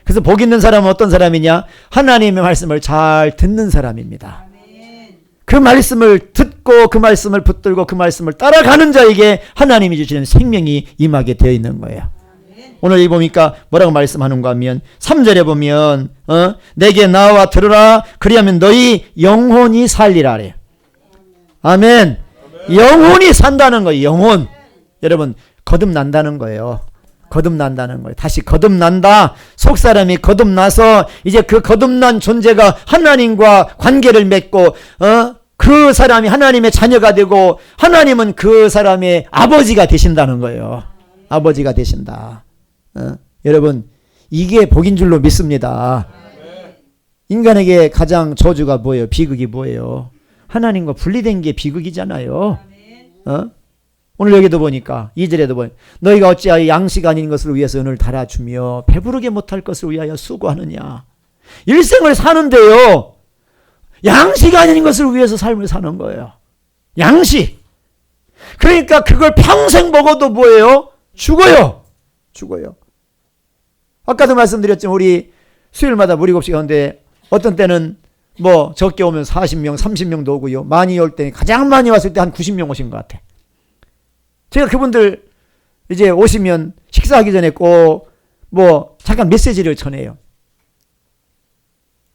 그래서 복 있는 사람은 어떤 사람이냐? 하나님의 말씀을 잘 듣는 사람입니다. 그 말씀을 듣고 그 말씀을 붙들고 그 말씀을 따라가는 자에게 하나님이 주시는 생명이 임하게 되어 있는 거예요. 오늘 이 보니까 뭐라고 말씀하는가 하면 3절에 보면 내게 나와 들으라. 그리하면 너희 영혼이 살리라 그래요. 아멘. 영혼이 산다는 거예요. 영혼. 여러분 거듭난다는 거예요. 거듭난다는 거예요. 다시 거듭난다. 속사람이 거듭나서 이제 그 거듭난 존재가 하나님과 관계를 맺고 그 사람이 하나님의 자녀가 되고 하나님은 그 사람의 아버지가 되신다는 거예요. 아버지가 되신다. 여러분 이게 복인 줄로 믿습니다. 인간에게 가장 저주가 뭐예요? 비극이 뭐예요? 하나님과 분리된 게 비극이잖아요. 오늘 여기도 보니까 2절에도 보니 너희가 어찌하여 양식 아닌 것을 위해서 은을 달아주며 배부르게 못할 것을 위하여 수고하느냐. 일생을 사는데요. 양식 아닌 것을 위해서 삶을 사는 거예요. 양식. 그러니까 그걸 평생 먹어도 뭐예요? 죽어요. 죽어요. 아까도 말씀드렸지만 우리 수요일마다 무리급식 하는데 어떤 때는 뭐 적게 오면 40명, 30명도 오고요. 많이 올 때 가장 많이 왔을 때 한 90명 오신 것 같아. 제가 그분들 이제 오시면 식사하기 전에 꼭 뭐 잠깐 메시지를 전해요.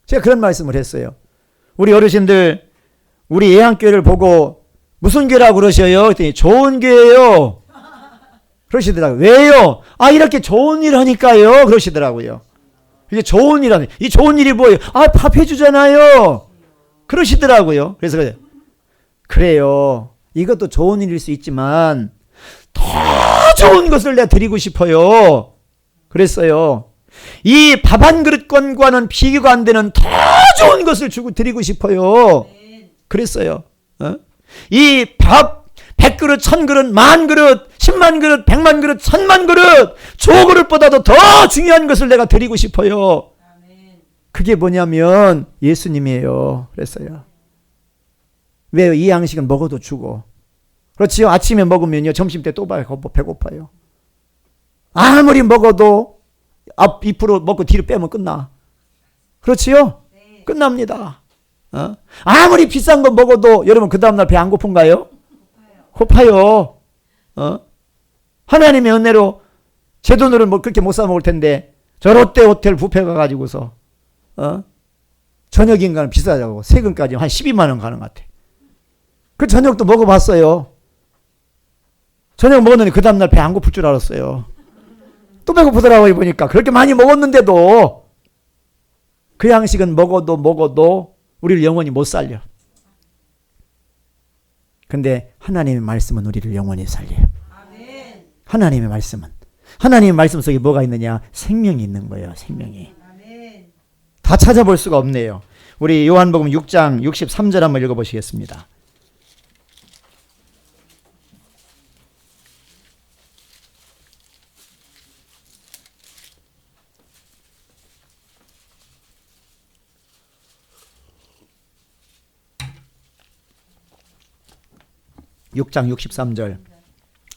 제가 그런 말씀을 했어요. 우리 어르신들 우리 예양교회를 보고 무슨 교회라고 그러셔요? 그랬더니 좋은 교회예요. 그러시더라고요. 왜요? 아 이렇게 좋은 일 하니까요. 그러시더라고요. 이게 좋은 일 하니 이 좋은 일이 뭐예요? 아 밥 해주잖아요. 그러시더라고요. 그래서 그래요. 이것도 좋은 일일 수 있지만 더 좋은 것을 내가 드리고 싶어요. 그랬어요. 이 밥 한 그릇권과는 비교가 안 되는 더 좋은 것을 주고 드리고 싶어요. 그랬어요. 이 밥 100그릇, 1000그릇, 10,000그릇, 10만 그릇, 100만 그릇, 1000만 그릇, 조 그릇보다도 더 중요한 것을 내가 드리고 싶어요. 그게 뭐냐면 예수님이에요. 그랬어요. 왜요? 이 양식은 먹어도 주고. 그렇지요. 아침에 먹으면요. 점심때 또 배고파요. 아무리 먹어도 앞 2% 먹고 뒤로 빼면 끝나. 그렇지요? 네. 끝납니다. 아무리 비싼 거 먹어도 여러분 그 다음날 배 안 고픈가요? 고파요. 하나님의 은혜로 제 돈으로 뭐 그렇게 못 사 먹을 텐데 저 롯데 호텔 뷔페 가가지고서 저녁 인간은 비싸다고 세금까지 한 12만 원 가는 것 같아. 그 저녁도 먹어봤어요. 저녁 먹었는데 그 다음날 배 안 고플 줄 알았어요. 또 배고프더라고요. 보니까 그렇게 많이 먹었는데도 그 양식은 먹어도 우리를 영원히 못 살려. 근데 하나님의 말씀은 우리를 영원히 살려요. 아멘. 하나님의 말씀 속에 뭐가 있느냐? 생명이 있는 거예요. 생명이. 아멘. 다 찾아볼 수가 없네요. 우리 요한복음 6장 63절 한번 읽어보시겠습니다. (6장 63절)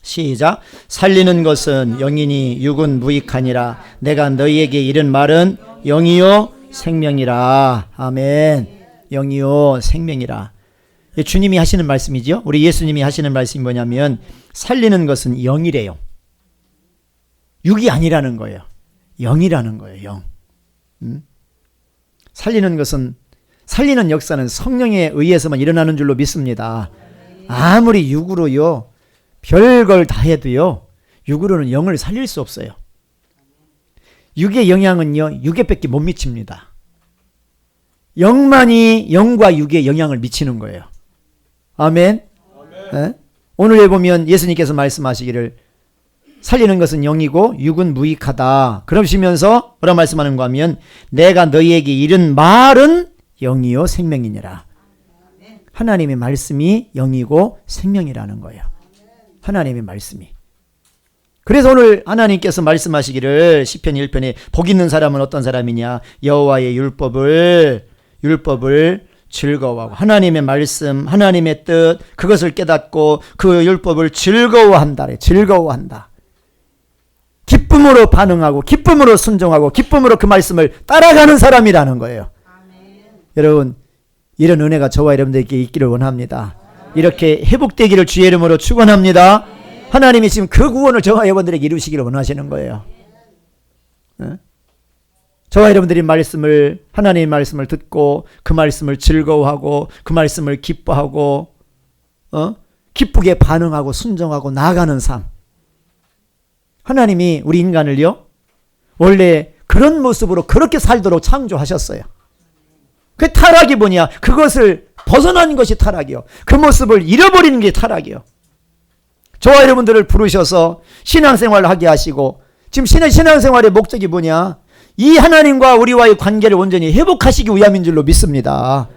시작. 살리는 것은 영이니 육은 무익하니라. 내가 너희에게 이른 말은 영이요 생명이라. 아멘. 영이요 생명이라. 주님이 하시는 말씀이죠. 우리 예수님이 하시는 말씀이 뭐냐면 살리는 것은 영이래요. 육이 아니라는 거예요. 영이라는 거예요. 영. 살리는 역사는 성령에 의해서만 일어나는 줄로 믿습니다. 아무리 육으로요 별걸 다 해도요 육으로는 영을 살릴 수 없어요. 육의 영향은요 육에밖에 못 미칩니다. 영만이 영과 육에 영향을 미치는 거예요. 아멘. 네? 오늘에 보면 예수님께서 말씀하시기를 살리는 것은 영이고 육은 무익하다. 그러시면서 뭐라 말씀하는가 하면 내가 너희에게 이른 말은 영이요 생명이니라. 하나님의 말씀이 영이고 생명이라는 거예요. 하나님의 말씀이. 그래서 오늘 하나님께서 말씀하시기를 시편 1편에 복 있는 사람은 어떤 사람이냐? 여호와의 율법을 즐거워하고 하나님의 말씀, 하나님의 뜻 그것을 깨닫고 그 율법을 즐거워한다. 즐거워한다. 기쁨으로 반응하고 기쁨으로 순종하고 기쁨으로 그 말씀을 따라가는 사람이라는 거예요. 아멘. 여러분 이런 은혜가 저와 여러분들에게 있기를 원합니다. 이렇게 회복되기를 주의 이름으로 축원합니다. 하나님이 지금 그 구원을 저와 여러분들에게 이루시기를 원하시는 거예요. 저와 여러분들이 하나님의 말씀을 듣고 그 말씀을 즐거워하고 그 말씀을 기뻐하고 기쁘게 반응하고 순종하고 나아가는 삶. 하나님이 우리 인간을요 원래 그런 모습으로 그렇게 살도록 창조하셨어요. 그 타락이 뭐냐? 그것을 벗어난 것이 타락이요. 그 모습을 잃어버리는 게 타락이요. 저와 여러분들을 부르셔서 신앙생활을 하게 하시고 지금 신앙생활의 목적이 뭐냐? 이 하나님과 우리와의 관계를 온전히 회복하시기 위함인 줄로 믿습니다.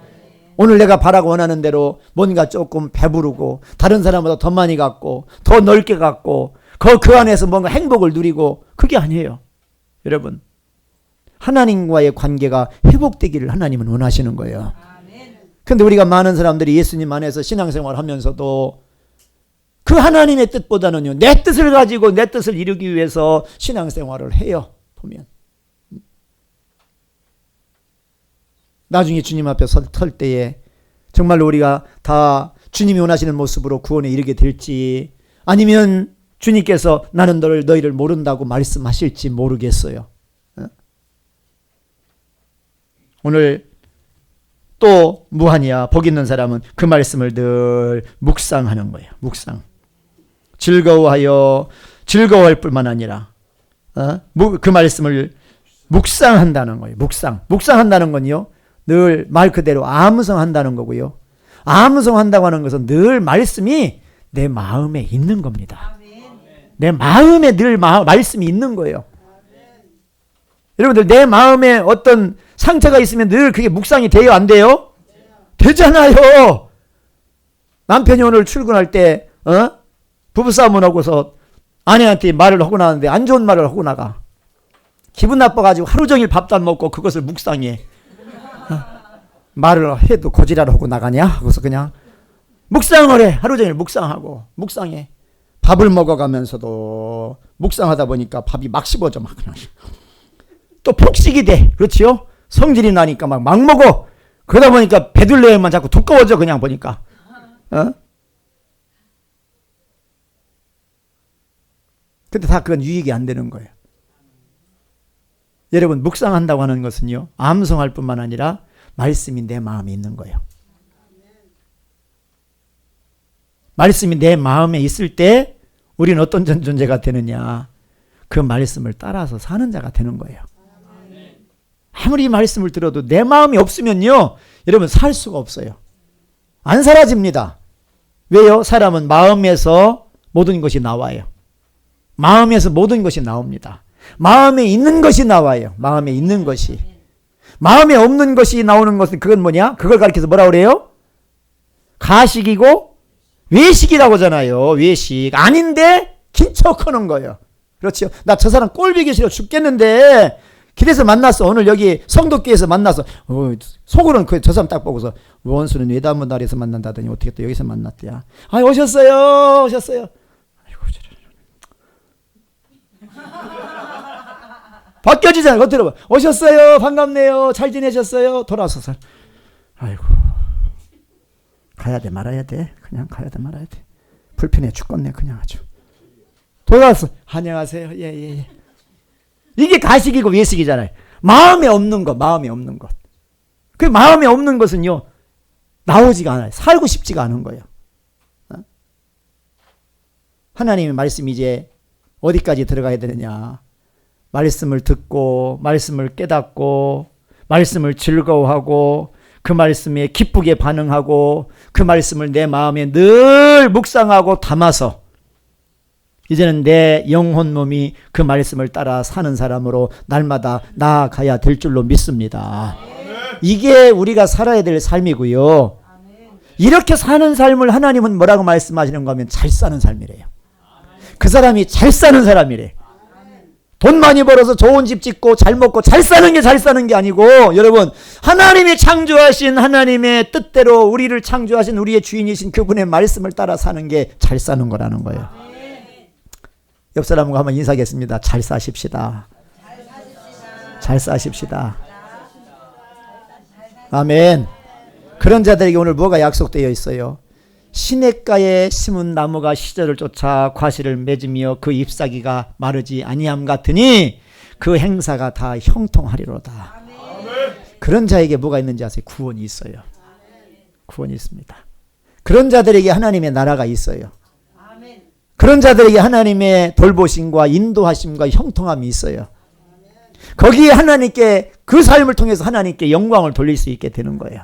오늘 내가 바라고 원하는 대로 뭔가 조금 배부르고 다른 사람보다 더 많이 갖고 더 넓게 갖고 그 안에서 뭔가 행복을 누리고 그게 아니에요. 여러분, 하나님과의 관계가 회복되기를 하나님은 원하시는 거예요. 그런데 우리가 많은 사람들이 예수님 안에서 신앙생활을 하면서도 그 하나님의 뜻보다는요, 내 뜻을 가지고 내 뜻을 이루기 위해서 신앙생활을 해요. 보면 나중에 주님 앞에 설 때에 정말로 우리가 다 주님이 원하시는 모습으로 구원에 이르게 될지, 아니면 주님께서 나는 너희를 모른다고 말씀하실지 모르겠어요. 오늘 또 무하냐? 복 있는 사람은 그 말씀을 늘 묵상하는 거예요. 묵상. 즐거워할 뿐만 아니라 그 말씀을 묵상한다는 거예요. 묵상한다는 건요, 늘 말 그대로 암송한다는 거고요. 암송한다고 하는 것은 늘 말씀이 내 마음에 있는 겁니다. 내 마음에 늘 말씀이 있는 거예요. 여러분들, 내 마음에 어떤 상처가 있으면 늘 그게 묵상이 돼요? 안 돼요? 되잖아요. 남편이 오늘 출근할 때 부부싸움을 하고서 아내한테 말을 하고 나왔는데 안 좋은 말을 하고 나가. 기분 나빠가지고 하루 종일 밥도 안 먹고 그것을 묵상해. 말을 해도 고지랄 하고 나가냐? 그래서 그냥 묵상을 해. 하루 종일 묵상해. 밥을 먹어가면서도 묵상하다 보니까 밥이 막 씹어져. 막 그냥. 또 폭식이 돼. 그렇지요? 성질이 나니까 막 먹어. 그러다 보니까 배둘레만 자꾸 두꺼워져. 그냥 보니까. 근데 다 그건 유익이 안 되는 거예요. 여러분, 묵상한다고 하는 것은요, 암송할 뿐만 아니라 말씀이 내 마음에 있는 거예요. 말씀이 내 마음에 있을 때 우리는 어떤 존재가 되느냐? 그 말씀을 따라서 사는 자가 되는 거예요. 아무리 말씀을 들어도 내 마음이 없으면요, 여러분, 살 수가 없어요. 안 사라집니다. 왜요? 사람은 마음에서 모든 것이 나와요. 마음에서 모든 것이 나옵니다. 마음에 있는 것이 나와요. 마음에 있는 것이. 마음에 없는 것이 나오는 것은 그건 뭐냐? 그걸 가리켜서 뭐라 그래요? 가식이고 외식이라고 하잖아요. 외식. 아닌데 긴척하는 거예요. 그렇죠? 나 저 사람 꼴보기 싫어 죽겠는데 길에서 만났어. 오늘 여기 성도교에서 만났어. 속으로는 저 사람 딱 보고서 원수는 외다문 다리에서 만난다더니 어떻게 또 여기서 만났대야. 아, 오셨어요. 아이고, 바뀌어지잖아요. 그거 들어봐. 오셨어요. 반갑네요. 잘 지내셨어요. 돌아서서. 아이고. 가야 돼 말아야 돼. 그냥 가야 돼 말아야 돼. 불편해 죽겠네. 그냥 아주. 돌아서. 안녕하세요. 예. 이게 가식이고 외식이잖아요. 마음에 없는 것. 그 마음에 없는 것은요, 나오지가 않아요. 살고 싶지가 않은 거예요. 하나님의 말씀이 이제 어디까지 들어가야 되느냐? 말씀을 듣고 말씀을 깨닫고 말씀을 즐거워하고 그 말씀에 기쁘게 반응하고 그 말씀을 내 마음에 늘 묵상하고 담아서 이제는 내 영혼 몸이 그 말씀을 따라 사는 사람으로 날마다 나아가야 될 줄로 믿습니다. 이게 우리가 살아야 될 삶이고요. 이렇게 사는 삶을 하나님은 뭐라고 말씀하시는 거면 잘 사는 삶이래요. 그 사람이 잘 사는 사람이래. 돈 많이 벌어서 좋은 집 짓고 잘 먹고 잘 사는 게 아니고, 여러분, 하나님이 창조하신 하나님의 뜻대로 우리를 창조하신 우리의 주인이신 그분의 말씀을 따라 사는 게 잘 사는 거라는 거예요. 옆 사람과 한번 인사하겠습니다. 잘 사십시다. 잘 사십시다. 아멘. 그런 자들에게 오늘 뭐가 약속되어 있어요? 시냇가에 심은 나무가 시절을 쫓아 과실을 맺으며 그 잎사귀가 마르지 아니함 같으니 그 행사가 다 형통하리로다. 그런 자에게 뭐가 있는지 아세요? 구원이 있어요. 구원이 있습니다. 그런 자들에게 하나님의 나라가 있어요. 그런 자들에게 하나님의 돌보심과 인도하심과 형통함이 있어요. 거기에 하나님께, 그 삶을 통해서 하나님께 영광을 돌릴 수 있게 되는 거예요.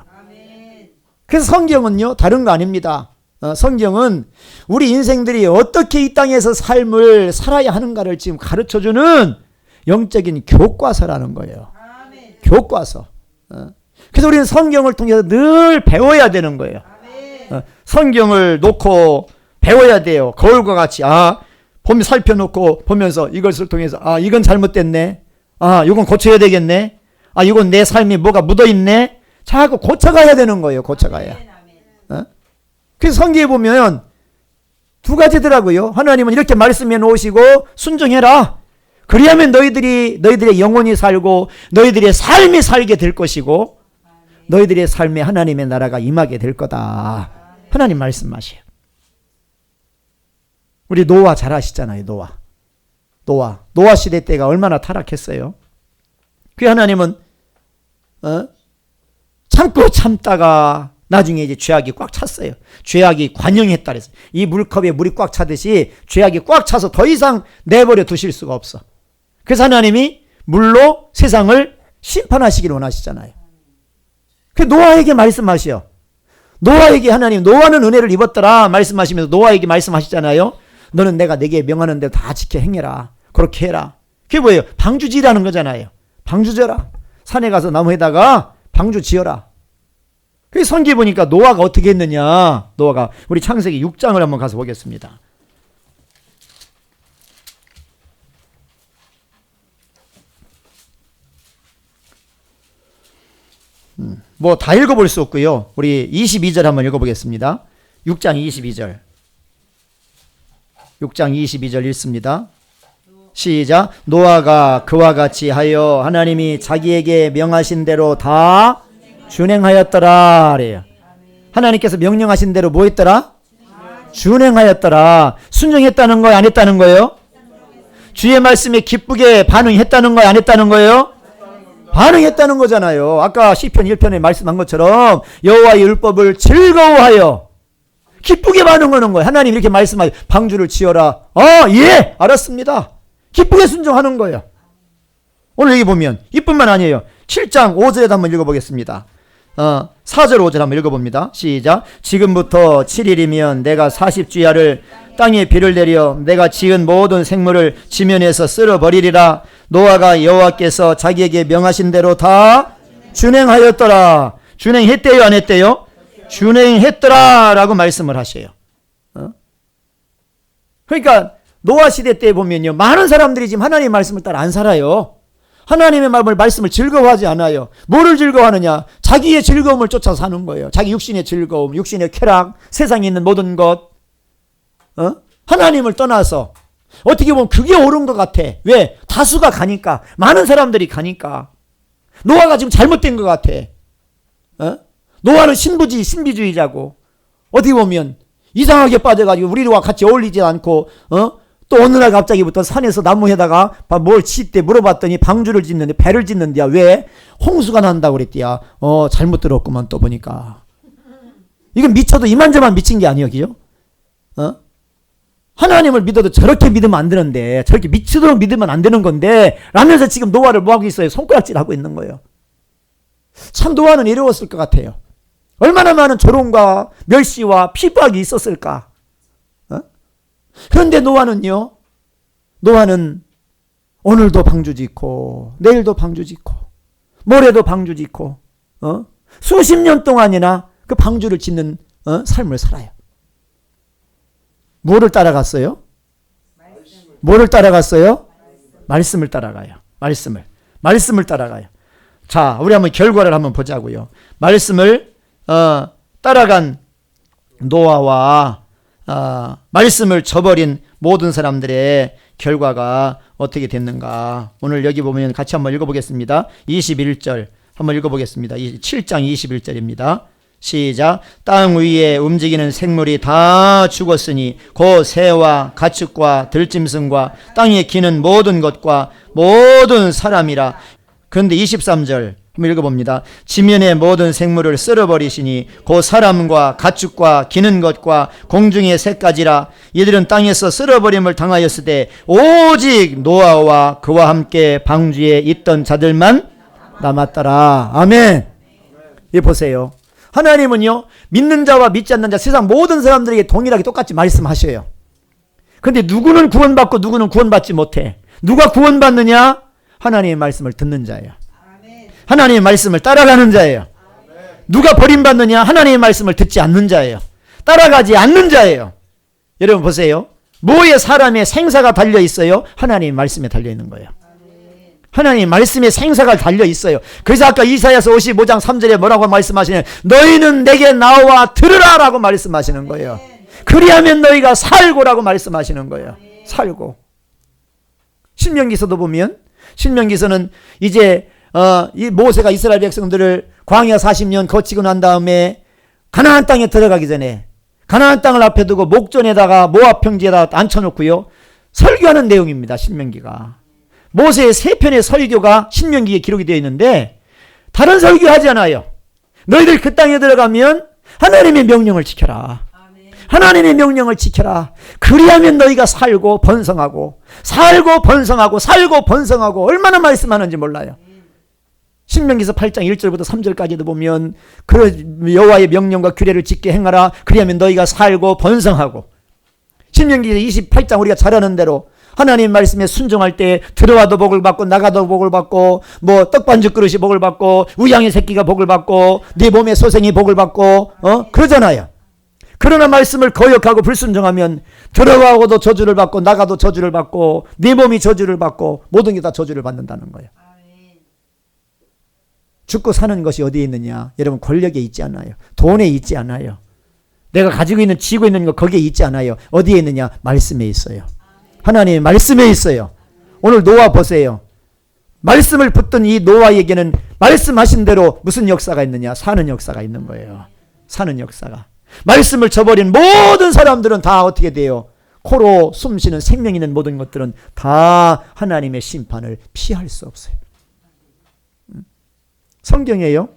그래서 성경은요, 다른 거 아닙니다. 성경은 우리 인생들이 어떻게 이 땅에서 삶을 살아야 하는가를 지금 가르쳐주는 영적인 교과서라는 거예요. 교과서. 그래서 우리는 성경을 통해서 늘 배워야 되는 거예요. 성경을 놓고 배워야 돼요. 거울과 같이. 보면 살펴놓고 보면서 이것을 통해서 이건 잘못됐네. 이건 고쳐야 되겠네. 이건 내 삶에 뭐가 묻어있네. 자꾸 고쳐가야 되는 거예요. 고쳐가야. 그래서 성경에 보면 두 가지더라고요. 하나님은 이렇게 말씀해 놓으시고 순종해라. 그리하면 너희들의 영혼이 살고 너희들의 삶이 살게 될 것이고 너희들의 삶에 하나님의 나라가 임하게 될 거다. 하나님 말씀하셔요. 우리 노아 잘 아시잖아요. 노아 시대 때가 얼마나 타락했어요. 그 하나님은 참고 참다가 나중에 이제 죄악이 꽉 찼어요. 죄악이 관영했다 그랬어요. 이 물컵에 물이 꽉 차듯이 죄악이 꽉 차서 더 이상 내버려 두실 수가 없어. 그래서 하나님이 물로 세상을 심판하시기를 원하시잖아요. 그 노아에게 말씀하시오. 노아에게 하나님, 노아는 은혜를 입었더라 말씀하시면서 노아에게 말씀하시잖아요. 너는 내가 내게 명하는 대로 다 지켜 행해라. 그렇게 해라. 그게 뭐예요? 방주 지라는 거잖아요. 방주 져라. 산에 가서 나무에다가 방주 지어라. 그 성경에 보니까 노아가 어떻게 했느냐. 노아가 우리 창세기 6장을 한번 가서 보겠습니다. 뭐 다 읽어볼 수 없고요. 우리 22절 한번 읽어보겠습니다. 6장 22절. 6장 22절 읽습니다. 시작. 노아가 그와 같이 하여 하나님이 자기에게 명하신 대로 다 준행하였더라. 그래요. 하나님께서 명령하신 대로 뭐 했더라? 준행하였더라. 순종했다는 거예요? 안 했다는 거예요? 주의 말씀에 기쁘게 반응했다는 거예요? 안 했다는 거예요? 반응했다는 거잖아요. 아까 시편 1편에 말씀한 것처럼 여호와의 율법을 즐거워하여 기쁘게 반응하는 거예요. 하나님 이렇게 말씀하여 방주를 지어라. 예, 알았습니다. 기쁘게 순종하는 거예요. 오늘 여기 보면 이뿐만 아니에요. 7장 5절에도 한번 읽어보겠습니다. 4절 5절 한번 읽어봅니다. 시작. 지금부터 7일이면 내가 40주야를 땅에 비를 내려 내가 지은 모든 생물을 지면에서 쓸어버리리라. 노아가 여호와께서 자기에게 명하신 대로 다 준행하였더라. 준행했대요? 안 했대요? 준행했더라 라고 말씀을 하셔요. 그러니까 노아 시대 때 보면요, 많은 사람들이 지금 하나님의 말씀을 따라 안 살아요. 하나님의 말씀을 즐거워하지 않아요. 뭐를 즐거워하느냐? 자기의 즐거움을 쫓아 사는 거예요. 자기 육신의 즐거움, 육신의 쾌락, 세상에 있는 모든 것. 하나님을 떠나서 어떻게 보면 그게 옳은 것 같아. 왜? 다수가 가니까. 많은 사람들이 가니까. 노아가 지금 잘못된 것 같아. 노아는 신비주의자고 어떻게 보면 이상하게 빠져가지고 우리와 같이 어울리지 않고 또 어느 날 갑자기부터 산에서 나무에다가 뭘 짓대 물어봤더니 방주를 짓는데 배를 짓는데야. 왜? 홍수가 난다고 그랬대야. 잘못 들었구만 또 보니까. 이건 미쳐도 이만저만 미친 게 아니야. 그죠? 하나님을 믿어도 저렇게 믿으면 안 되는데 저렇게 미치도록 믿으면 안 되는 건데 라면서 지금 노아를 뭐하고 있어요? 손가락질하고 있는 거예요. 참 노아는 이로웠을 것 같아요. 얼마나 많은 조롱과 멸시와 핍박이 있었을까. 그런데 노아는요, 노아는 오늘도 방주 짓고 내일도 방주 짓고 모레도 방주 짓고 수십 년 동안이나 그 방주를 짓는 삶을 살아요. 뭐를 따라갔어요? 뭐를 따라갔어요? 말씀을 따라가요. 말씀을 따라가요. 자, 우리 한번 결과를 한번 보자고요. 말씀을 따라간 노아와 말씀을 저버린 모든 사람들의 결과가 어떻게 됐는가. 오늘 여기 보면 같이 한번 읽어보겠습니다. 21절 한번 읽어보겠습니다. 7장 21절입니다. 시작. 땅 위에 움직이는 생물이 다 죽었으니 곧 새와 가축과 들짐승과 땅에 기는 모든 것과 모든 사람이라. 그런데 23절 한번 읽어봅니다. 지면의 모든 생물을 쓸어버리시니 곧 사람과 가축과 기는 것과 공중의 새까지라. 이들은 땅에서 쓸어버림을 당하였으되 오직 노아와 그와 함께 방주에 있던 자들만 남았더라. 아멘. 이 보세요. 하나님은요, 믿는 자와 믿지 않는 자 세상 모든 사람들에게 동일하게 똑같이 말씀하셔요. 그런데 누구는 구원받고 누구는 구원받지 못해. 누가 구원받느냐? 하나님의 말씀을 듣는 자예요. 하나님의 말씀을 따라가는 자예요. 누가 버림받느냐? 하나님의 말씀을 듣지 않는 자예요. 따라가지 않는 자예요. 여러분 보세요. 뭐에 사람의 생사가 달려 있어요? 하나님의 말씀에 달려 있는 거예요. 하나님 말씀에 생사가 달려 있어요. 그래서 아까 이사야서 55장 3절에 뭐라고 말씀하시냐? 너희는 내게 나와 들으라 라고 말씀하시는 거예요. 그리하면 너희가 살고라고 말씀하시는 거예요. 살고. 신명기서도 보면 신명기서는 이제 이 모세가 이스라엘 백성들을 광야 40년 거치고 난 다음에 가나안 땅에 들어가기 전에 가나안 땅을 앞에 두고 목전에다가 모압 평지에다 앉혀놓고요. 설교하는 내용입니다. 신명기가. 모세의 3편의 설교가 신명기에 기록이 되어 있는데 다른 설교하지 않아요. 너희들 그 땅에 들어가면 하나님의 명령을 지켜라. 하나님의 명령을 지켜라. 그리하면 너희가 살고 번성하고 살고 번성하고 살고 번성하고 얼마나 말씀하는지 몰라요. 신명기서 8장 1절부터 3절까지도 보면 그 여호와의 명령과 규례를 지켜 행하라. 그리하면 너희가 살고 번성하고. 신명기 28장 우리가 잘 아는 대로 하나님 말씀에 순종할 때 들어와도 복을 받고 나가도 복을 받고 뭐 떡반죽 그릇이 복을 받고 우양의 새끼가 복을 받고 네 몸의 소생이 복을 받고 그러잖아요. 그러나 말씀을 거역하고 불순종하면 들어가고도 저주를 받고 나가도 저주를 받고 네 몸이 저주를 받고 모든 게 다 저주를 받는다는 거예요. 죽고 사는 것이 어디에 있느냐? 여러분 권력에 있지 않아요. 돈에 있지 않아요. 내가 가지고 있는 쥐고 있는 거 거기에 있지 않아요. 어디에 있느냐? 말씀에 있어요. 하나님의 말씀에 있어요. 오늘 노아 보세요. 말씀을 붙든 이 노아에게는 말씀하신 대로 무슨 역사가 있느냐? 사는 역사가 있는 거예요. 사는 역사가. 말씀을 저버린 모든 사람들은 다 어떻게 돼요? 코로 숨쉬는 생명 있는 모든 것들은 다 하나님의 심판을 피할 수 없어요. 성경이에요.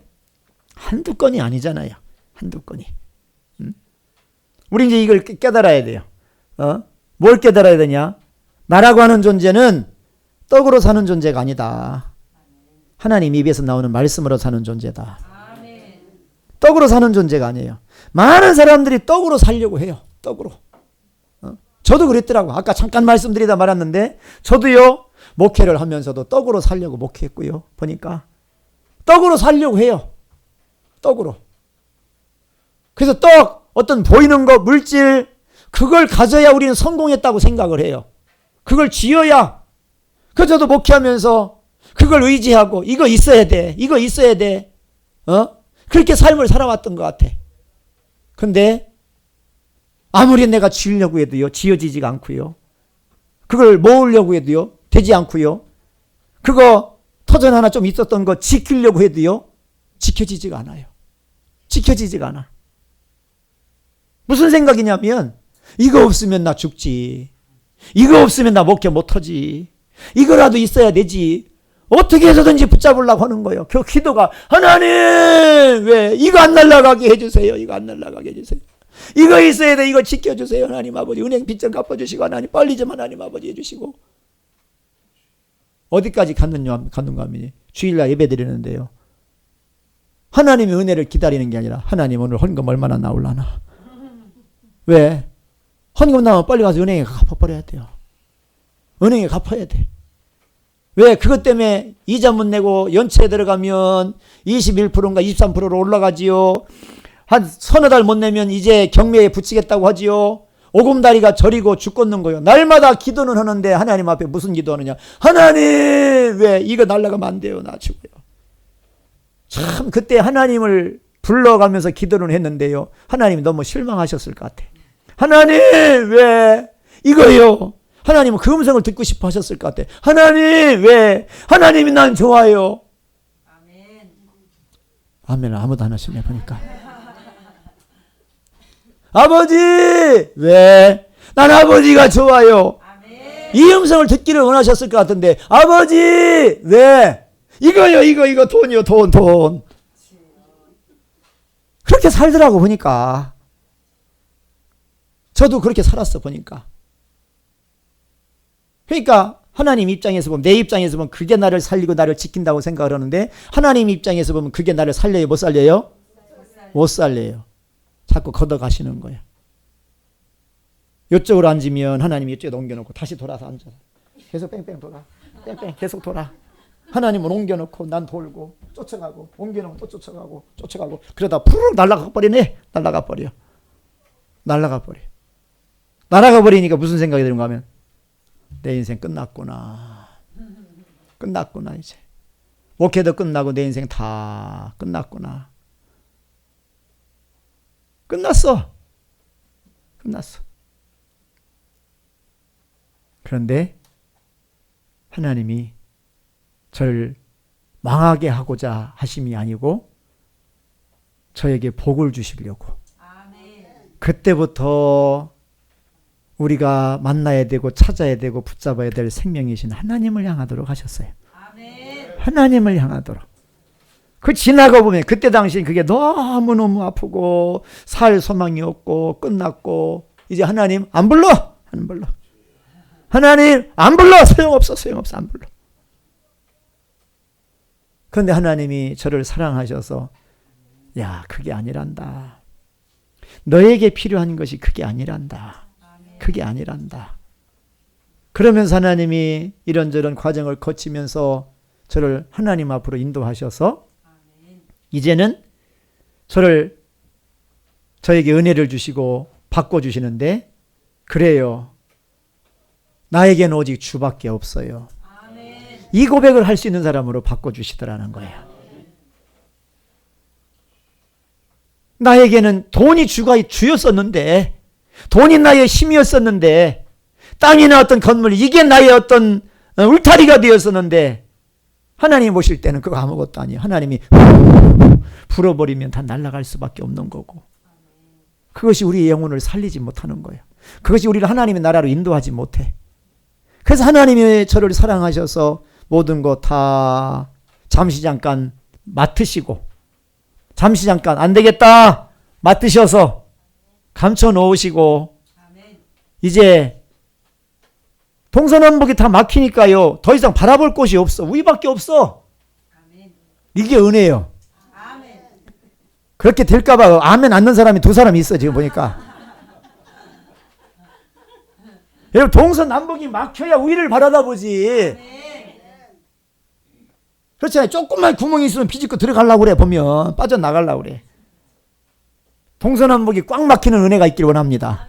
한두 건이 아니잖아요. 한두 건이. 우리 이제 이걸 깨달아야 돼요. 뭘 깨달아야 되냐? 나라고 하는 존재는 떡으로 사는 존재가 아니다. 하나님 입에서 나오는 말씀으로 사는 존재다. 떡으로 사는 존재가 아니에요. 많은 사람들이 떡으로 살려고 해요. 떡으로. 저도 그랬더라고. 아까 잠깐 말씀드리다 말았는데 저도요. 목회를 하면서도 떡으로 살려고 목회했고요. 보니까 떡으로 살려고 해요. 떡으로. 그래서 떡, 어떤 보이는 거, 물질, 그걸 가져야 우리는 성공했다고 생각을 해요. 그걸 쥐어야. 그래서 저도 목회하면서 그걸 의지하고 이거 있어야 돼. 이거 있어야 돼. 그렇게 삶을 살아왔던 것 같아. 근데 아무리 내가 쥐려고 해도요. 쥐어지지가 않고요. 그걸 모으려고 해도요. 되지 않고요. 그거 터전 하나 좀 있었던 거 지키려고 해도요. 지켜지지가 않아요. 지켜지지가 않아. 무슨 생각이냐면 이거 없으면 나 죽지. 이거 없으면 나 목회 못하지. 이거라도 있어야 되지. 어떻게 해서든지 붙잡으려고 하는 거예요. 그 기도가 하나님 왜 이거 안 날아가게 해주세요. 이거 안 날아가게 해주세요. 이거 있어야 돼. 이거 지켜주세요. 하나님 아버지 은행 빚 좀 갚아주시고 하나님 빨리 좀 하나님 아버지 해주시고. 어디까지 갔는가 하면 주일날 예배 드리는데요. 하나님의 은혜를 기다리는 게 아니라 하나님 오늘 헌금 얼마나 나올라나. 왜? 헌금 나오면 빨리 가서 은행에 갚아버려야 돼요. 은행에 갚아야 돼. 왜? 그것 때문에 이자 못 내고 연체에 들어가면 21%인가 23%로 올라가지요. 한 서너 달 못 내면 이제 경매에 붙이겠다고 하지요. 오금다리가 저리고 죽겠는 거예요. 날마다 기도는 하는데 하나님 앞에 무슨 기도하느냐. 하나님 왜 이거 날아가면 안 돼요. 나 죽어요. 참 그때 하나님을 불러가면서 기도를 했는데요. 하나님이 너무 실망하셨을 것 같아. 하나님 왜 이거요. 하나님은 그 음성을 듣고 싶어 하셨을 것 같아. 하나님 왜? 하나님이 난 좋아요. 아멘. 아멘을 아무도 안 하시네 보니까. 아버지 왜? 난 아버지가 좋아요. 아멘. 이 음성을 듣기를 원하셨을 것 같은데 아버지 왜? 이거요 이거 돈이요 돈. 그렇게 살더라고 보니까. 저도 그렇게 살았어 보니까. 그러니까 하나님 입장에서 보면 내 입장에서 보면 그게 나를 살리고 나를 지킨다고 생각을 하는데 하나님 입장에서 보면 그게 나를 살려요 못 살려요? 못 살려요. 자꾸 걷어가시는 거예요. 이쪽으로 앉으면 하나님이 이쪽에 넘겨놓고 다시 돌아서 앉아. 계속 뺑뺑 돌아. 뺑뺑 계속 돌아. 하나님은 옮겨놓고 난 돌고 쫓아가고 옮겨놓으면 또 쫓아가고 그러다 푸르륵 날아가 버리네. 날아가 버려. 날아가 버리니까 무슨 생각이 드는가 하면 내 인생 끝났구나 이제. 목회도 끝나고 내 인생 다 끝났구나. 끝났어. 그런데 하나님이 저를 망하게 하고자 하심이 아니고 저에게 복을 주시려고. 그때부터 우리가 만나야 되고 찾아야 되고 붙잡아야 될 생명이신 하나님을 향하도록 하셨어요. 하나님을 향하도록. 그 지나가 보면 그때 당시엔 그게 너무너무 아프고 살 소망이 없고 끝났고 이제 하나님 안 불러. 하나님 안 불러. 소용없어 안 불러. 그런데 하나님이 저를 사랑하셔서 야 그게 아니란다. 너에게 필요한 것이 그게 아니란다. 그러면서 하나님이 이런저런 과정을 거치면서 저를 하나님 앞으로 인도하셔서 이제는 저에게 은혜를 주시고 바꿔주시는데 그래요. 나에게는 오직 주밖에 없어요. 이 고백을 할 수 있는 사람으로 바꿔주시더라는 거예요. 나에게는 돈이 주였었는데 돈이 나의 힘이었었는데 땅이나 어떤 건물 이게 나의 어떤 울타리가 되었었는데 하나님이 보실 때는 그거 아무것도 아니에요. 하나님이 불어버리면 다 날아갈 수밖에 없는 거고 그것이 우리의 영혼을 살리지 못하는 거예요. 그것이 우리를 하나님의 나라로 인도하지 못해. 그래서 하나님이 저를 사랑하셔서 모든 것 다 잠시 잠깐 맡으시고 잠시 잠깐 안 되겠다 맡으셔서 감춰 놓으시고 이제 동서남북이 다 막히니까요. 더 이상 바라볼 곳이 없어. 우리밖에 없어. 이게 은혜예요. 그렇게 될까봐 아멘 않는 사람이 두 사람이 있어 지금 보니까. 여러분 동서남북이 막혀야 우리를 바라다보지. 그렇잖아요. 조금만 구멍이 있으면 비집고 들어가려고 그래. 보면 빠져나가려고 그래. 동서남북이 꽉 막히는 은혜가 있길 원합니다.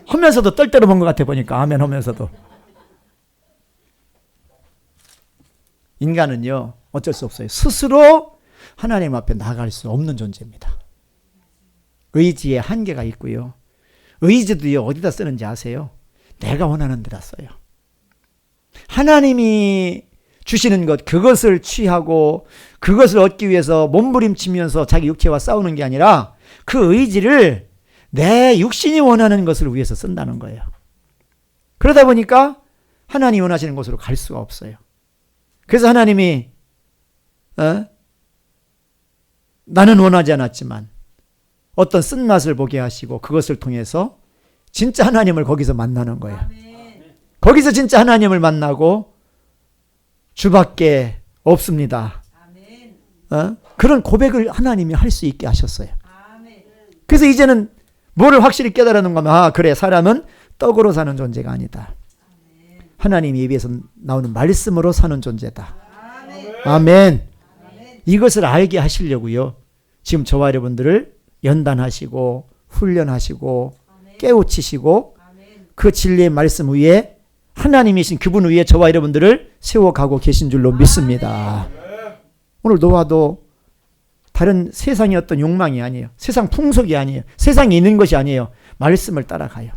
하면서도 떨떠러 본 것 같아 보니까. 아멘 하면서도. 인간은요 어쩔 수 없어요. 스스로 하나님 앞에 나갈 수 없는 존재입니다. 의지에 한계가 있고요. 의지도요 어디다 쓰는지 아세요? 내가 원하는 데다 써요. 하나님이 주시는 것 그것을 취하고 그것을 얻기 위해서 몸부림치면서 자기 육체와 싸우는 게 아니라 그 의지를 내 육신이 원하는 것을 위해서 쓴다는 거예요. 그러다 보니까 하나님이 원하시는 곳으로 갈 수가 없어요. 그래서 하나님이 나는 원하지 않았지만 어떤 쓴맛을 보게 하시고 그것을 통해서 진짜 하나님을 거기서 만나는 거예요. 거기서 진짜 하나님을 만나고 주밖에 없습니다. 그런 고백을 하나님이 할 수 있게 하셨어요. 그래서 이제는 뭐를 확실히 깨달았는 거면 그래 사람은 떡으로 사는 존재가 아니다. 하나님 입에서 나오는 말씀으로 사는 존재다. 아멘. 이것을 알게 하시려고요. 지금 저와 여러분들을 연단하시고 훈련하시고 깨우치시고 그 진리의 말씀 위에 하나님이신 그분 위에 저와 여러분들을 세워가고 계신 줄로 믿습니다. 오늘 노아도 다른 세상의 어떤 욕망이 아니에요. 세상 풍속이 아니에요. 세상에 있는 것이 아니에요. 말씀을 따라가요.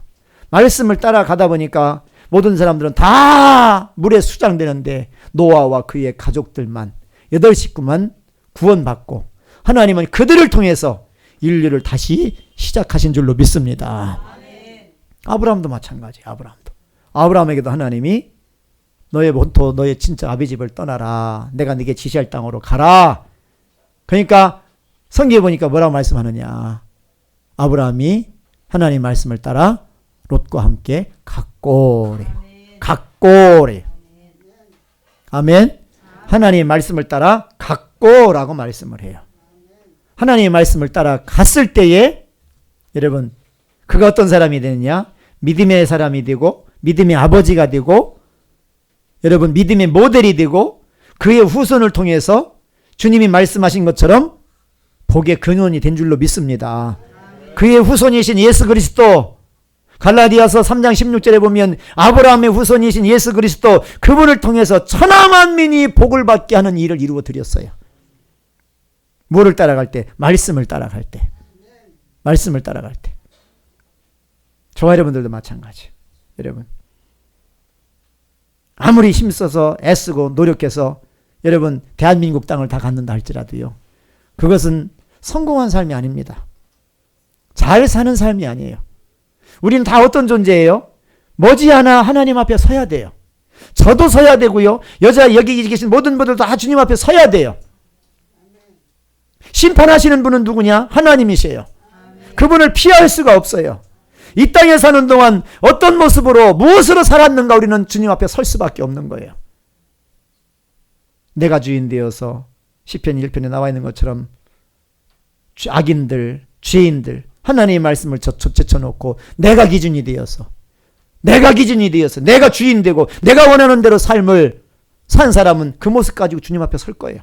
말씀을 따라가다 보니까 모든 사람들은 다 물에 수장되는데 노아와 그의 가족들만 8식구만 구원받고 하나님은 그들을 통해서 인류를 다시 시작하신 줄로 믿습니다. 아브라함도 마찬가지예요. 아브라함에게도 하나님이 너의 본토 너의 친척 아비 집을 떠나라. 내가 네게 지시할 땅으로 가라. 그러니까 성경에 보니까 뭐라고 말씀하느냐. 아브라함이 하나님 말씀을 따라 롯과 함께 갔고래. 아멘. 하나님 말씀을 따라 갔고라고 말씀을 해요. 하나님의 말씀을 따라 갔을 때에 여러분 그가 어떤 사람이 되느냐. 믿음의 사람이 되고 믿음의 아버지가 되고 여러분 믿음의 모델이 되고 그의 후손을 통해서 주님이 말씀하신 것처럼 복의 근원이 된 줄로 믿습니다. 그의 후손이신 예수 그리스도, 갈라디아서 3장 16절에 보면 아브라함의 후손이신 예수 그리스도, 그분을 통해서 천하 만민이 복을 받게 하는 일을 이루어 드렸어요. 뭐를 따라갈 때? 말씀을 따라갈 때. 말씀을 따라갈 때. 저와 여러분들도 마찬가지. 여러분, 아무리 힘써서 애쓰고 노력해서 여러분 대한민국 땅을 다 갖는다 할지라도요, 그것은 성공한 삶이 아닙니다. 잘 사는 삶이 아니에요. 우리는 다 어떤 존재예요? 머지않아 하나님 앞에 서야 돼요. 저도 서야 되고요, 여기 계신 모든 분들도 다 주님 앞에 서야 돼요. 심판하시는 분은 누구냐? 하나님이세요. 그분을 피할 수가 없어요. 이 땅에 사는 동안 어떤 모습으로 무엇으로 살았는가 우리는 주님 앞에 설 수밖에 없는 거예요. 내가 주인 되어서 시편 1편에 나와 있는 것처럼 악인들, 죄인들, 하나님의 말씀을 제쳐놓고 내가 기준이 되어서 내가 주인 되고 내가 원하는 대로 삶을 산 사람은 그 모습 가지고 주님 앞에 설 거예요.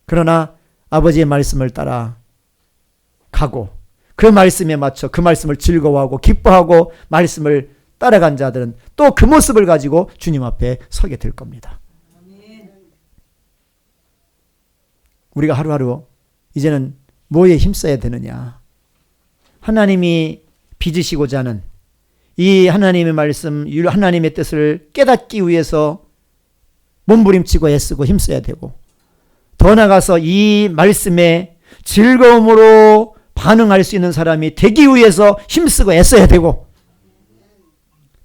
그러나 아버지의 말씀을 따라 가고 그 말씀에 맞춰 그 말씀을 즐거워하고 기뻐하고 말씀을 따라간 자들은 또 그 모습을 가지고 주님 앞에 서게 될 겁니다. 우리가 하루하루 이제는 뭐에 힘써야 되느냐? 하나님이 빚으시고자 하는 이 하나님의 말씀, 하나님의 뜻을 깨닫기 위해서 몸부림치고 애쓰고 힘써야 되고, 더 나아가서 이 말씀에 즐거움으로 반응할 수 있는 사람이 되기 위해서 힘쓰고 애써야 되고,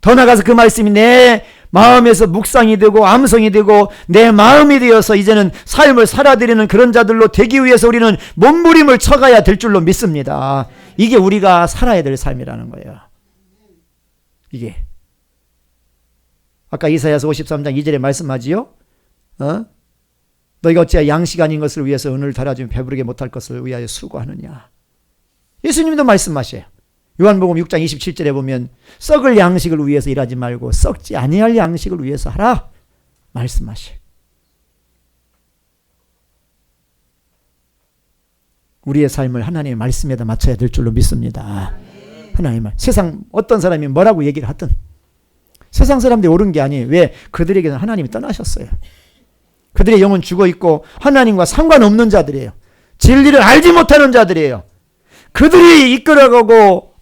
더 나아가서 그 말씀이 내 마음에서 묵상이 되고 암송이 되고 내 마음이 되어서 이제는 삶을 살아드리는 그런 자들로 되기 위해서 우리는 몸부림을 쳐가야 될 줄로 믿습니다. 이게 우리가 살아야 될 삶이라는 거예요. 이게 아까 이사야서 53장 2절에 말씀하지요. 너희가 어찌하여 양식 아닌 것을 위해서 은을 달아주면 배부르게 못할 것을 위하여 수고하느냐. 예수님도 말씀하셔요. 요한복음 6장 27절에 보면 썩을 양식을 위해서 일하지 말고 썩지 아니할 양식을 위해서 하라 말씀하셔요. 우리의 삶을 하나님의 말씀에다 맞춰야 될 줄로 믿습니다. 하나님의 말. 세상 어떤 사람이 뭐라고 얘기를 하든 세상 사람들이 옳은 게 아니에요. 왜? 그들에게는 하나님이 떠나셨어요. 그들의 영은 죽어있고 하나님과 상관없는 자들이에요. 진리를 알지 못하는 자들이에요. 그들이 이끌어가고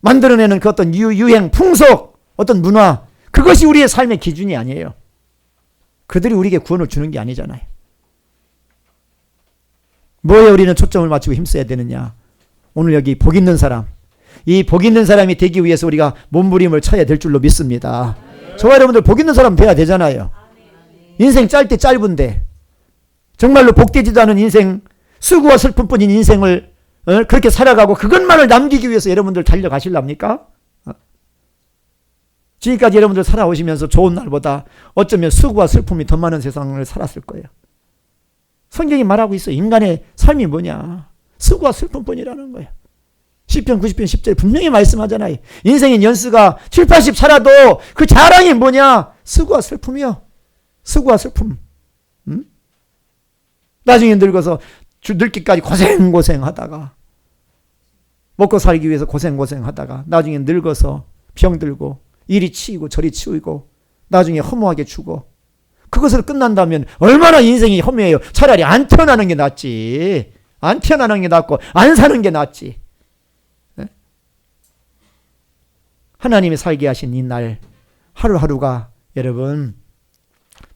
만들어내는 그 어떤 유행, 풍속, 어떤 문화, 그것이 우리의 삶의 기준이 아니에요. 그들이 우리에게 구원을 주는 게 아니잖아요. 뭐에 우리는 초점을 맞추고 힘써야 되느냐? 오늘 여기 복 있는 사람, 이 복 있는 사람이 되기 위해서 우리가 몸부림을 쳐야 될 줄로 믿습니다. 저와 여러분들 복 있는 사람 돼야 되잖아요. 인생 짧대 짧은데 정말로 복되지도 않은 인생, 수고와 슬픔뿐인 인생을 그렇게 살아가고 그것만을 남기기 위해서 여러분들 달려가실랍니까? 지금까지 여러분들 살아오시면서 좋은 날보다 어쩌면 수고와 슬픔이 더 많은 세상을 살았을 거예요. 성경이 말하고 있어요. 인간의 삶이 뭐냐? 수고와 슬픔뿐이라는 거예요. 시편 90편 10절에 분명히 말씀하잖아요. 인생의 연수가 7, 80 살아도 그 자랑이 뭐냐? 수고와 슬픔이요. 수고와 슬픔. 나중에 늙어서 늙기까지 고생하다가 먹고 살기 위해서 고생하다가 나중에 늙어서 병들고 이리 치이고 저리 치이고 나중에 허무하게 죽어. 그것으로 끝난다면 얼마나 인생이 허무해요. 차라리 안 태어나는 게 낫지. 안 태어나는 게 낫고 안 사는 게 낫지. 네? 하나님이 살게 하신 이 날 하루하루가 여러분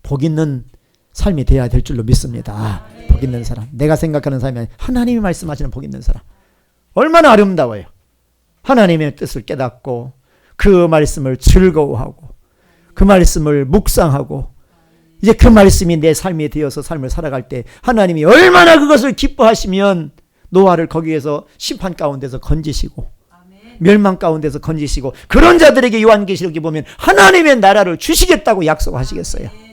복 있는 삶이 되어야 될 줄로 믿습니다. 복 있는 사람. 내가 생각하는 삶이 아니라 하나님이 말씀하시는 복 있는 사람. 얼마나 아름다워요. 하나님의 뜻을 깨닫고 그 말씀을 즐거워하고 그 말씀을 묵상하고 이제 그 말씀이 내 삶이 되어서 삶을 살아갈 때 하나님이 얼마나 그것을 기뻐하시면 노아를 거기에서 심판 가운데서 건지시고 멸망 가운데서 건지시고 그런 자들에게 요한계시록에 보면 하나님의 나라를 주시겠다고 약속하시겠어요.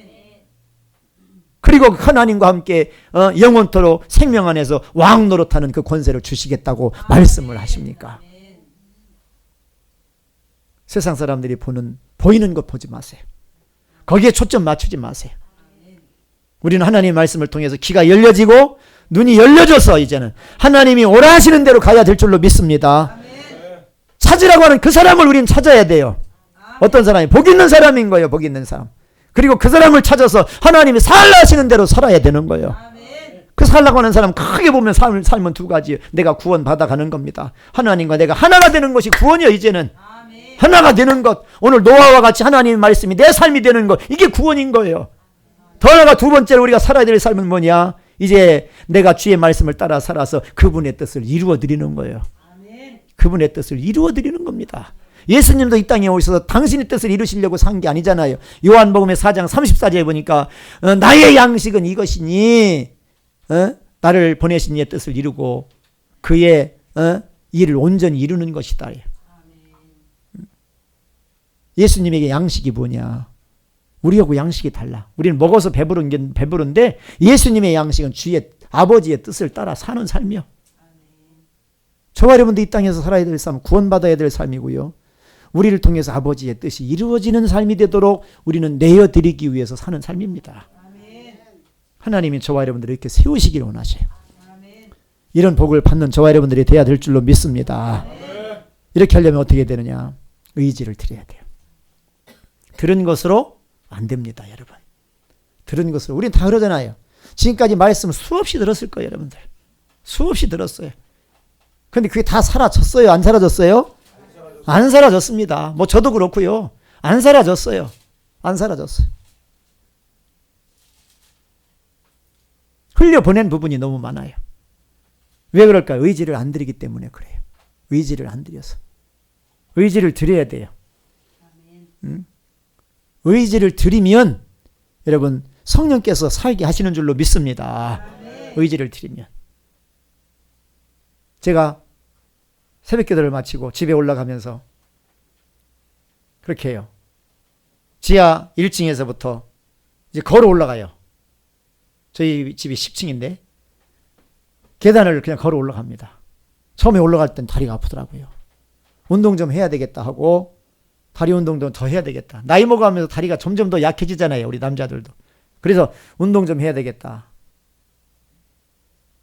그리고 하나님과 함께 영원토록 생명 안에서 왕 노릇하는 그 권세를 주시겠다고 말씀을 하십니까? 세상 사람들이 보이는 것 보지 마세요. 거기에 초점 맞추지 마세요. 우리는 하나님의 말씀을 통해서 귀가 열려지고 눈이 열려져서 이제는 하나님이 오라 하시는 대로 가야 될 줄로 믿습니다. 찾으라고 하는 그 사람을 우리는 찾아야 돼요. 어떤 사람이? 복 있는 사람인 거예요. 복 있는 사람. 그리고 그 사람을 찾아서 하나님이 살라 하시는 대로 살아야 되는 거예요. 그 살라고 하는 사람 크게 보면 삶은 두 가지예요. 내가 구원 받아가는 겁니다. 하나님과 내가 하나가 되는 것이 구원이에요. 이제는 하나가 되는 것. 오늘 노아와 같이 하나님의 말씀이 내 삶이 되는 것. 이게 구원인 거예요. 더 나아가 두 번째로 우리가 살아야 될 삶은 뭐냐? 이제 내가 주의 말씀을 따라 살아서 그분의 뜻을 이루어 드리는 거예요. 그분의 뜻을 이루어 드리는 겁니다. 예수님도 이 땅에 오셔서 당신의 뜻을 이루시려고 산 게 아니잖아요. 요한복음의 4장 34절에 보니까 나의 양식은 이것이니 나를 보내신 이의 뜻을 이루고 그의 일을 온전히 이루는 것이다. 예수님에게 양식이 뭐냐? 우리하고 양식이 달라. 우리는 먹어서 배부른 게 배부른데 예수님의 양식은 주의 아버지의 뜻을 따라 사는 삶이요. 저와 여러분도 이 땅에서 살아야 될 삶, 구원받아야 될 삶이고요. 우리를 통해서 아버지의 뜻이 이루어지는 삶이 되도록 우리는 내어드리기 위해서 사는 삶입니다. 하나님이 저와 여러분들을 이렇게 세우시기를 원하셔요. 이런 복을 받는 저와 여러분들이 돼야 될 줄로 믿습니다. 이렇게 하려면 어떻게 되느냐? 의지를 드려야 돼요. 들은 것으로 안 됩니다, 여러분. 들은 것으로. 우리는 다 그러잖아요. 지금까지 말씀 수없이 들었을 거예요, 여러분들. 수없이 들었어요. 근데 그게 다 사라졌어요? 안 사라졌어요? 안 사라졌습니다. 뭐 저도 그렇고요. 안 사라졌어요. 안 사라졌어요. 흘려보낸 부분이 너무 많아요. 왜 그럴까요? 의지를 안 드리기 때문에 그래요. 의지를 안 드려서. 의지를 드려야 돼요. 의지를 드리면 여러분 성령께서 살게 하시는 줄로 믿습니다. 의지를 드리면. 제가 새벽기도를 마치고 집에 올라가면서 그렇게 해요. 지하 1층에서부터 이제 걸어 올라가요. 저희 집이 10층인데 계단을 그냥 걸어 올라갑니다. 처음에 올라갈 땐 다리가 아프더라고요. 운동 좀 해야 되겠다 하고 다리 운동도 더 해야 되겠다. 나이 먹어가면서 다리가 점점 더 약해지잖아요. 우리 남자들도. 그래서 운동 좀 해야 되겠다.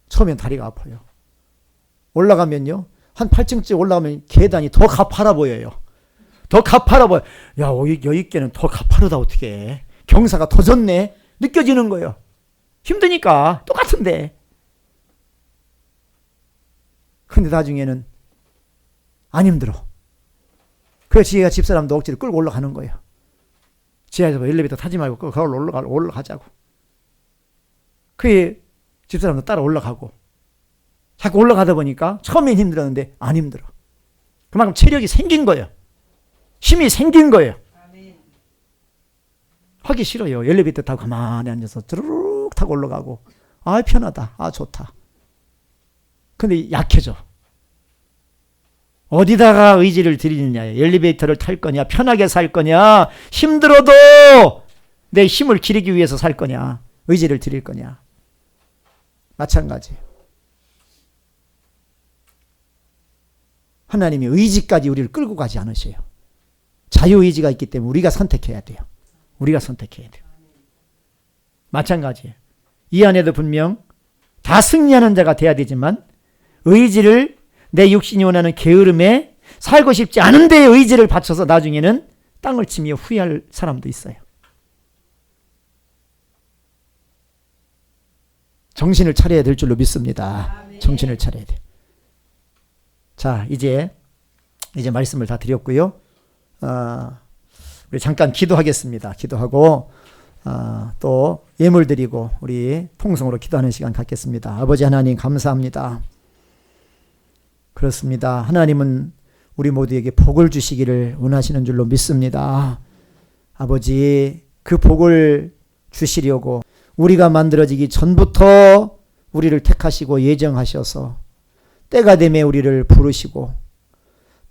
처음엔 다리가 아파요. 올라가면요. 한 8층째 올라가면 계단이 더 가파라 보여요. 더 가파라 보여. 야, 여기께는 더 가파르다 어떻게 해. 경사가 더 졌네. 느껴지는 거예요. 힘드니까 똑같은데. 근데 나중에는 안 힘들어. 그래서 지혜가 집사람도 억지로 끌고 올라가는 거예요. 지하에서 엘리베이터 타지 말고 그걸 올라가자고. 그 집사람도 따라 올라가고. 자꾸 올라가다 보니까 처음엔 힘들었는데 안 힘들어. 그만큼 체력이 생긴 거예요. 힘이 생긴 거예요. 하기 싫어요. 엘리베이터 타고 가만히 앉아서 드르륵 타고 올라가고. 아, 편하다. 아, 좋다. 근데 약해져. 어디다가 의지를 드리느냐. 엘리베이터를 탈 거냐. 편하게 살 거냐. 힘들어도 내 힘을 기르기 위해서 살 거냐. 의지를 드릴 거냐. 마찬가지예요. 하나님이 의지까지 우리를 끌고 가지 않으셔요. 자유의지가 있기 때문에 우리가 선택해야 돼요. 우리가 선택해야 돼요. 마찬가지예요. 이 안에도 분명 다 승리하는 자가 돼야 되지만 의지를 내 육신이 원하는 게으름에 살고 싶지 않은 데에 의지를 바쳐서 나중에는 땅을 치며 후회할 사람도 있어요. 정신을 차려야 될 줄로 믿습니다. 정신을 차려야 돼요. 자, 이제 말씀을 다 드렸고요. 우리 잠깐 기도하겠습니다. 기도하고 또 예물 드리고 우리 통성으로 기도하는 시간 갖겠습니다. 아버지 하나님 감사합니다. 그렇습니다. 하나님은 우리 모두에게 복을 주시기를 원하시는 줄로 믿습니다. 아버지, 그 복을 주시려고 우리가 만들어지기 전부터 우리를 택하시고 예정하셔서 때가 되매 우리를 부르시고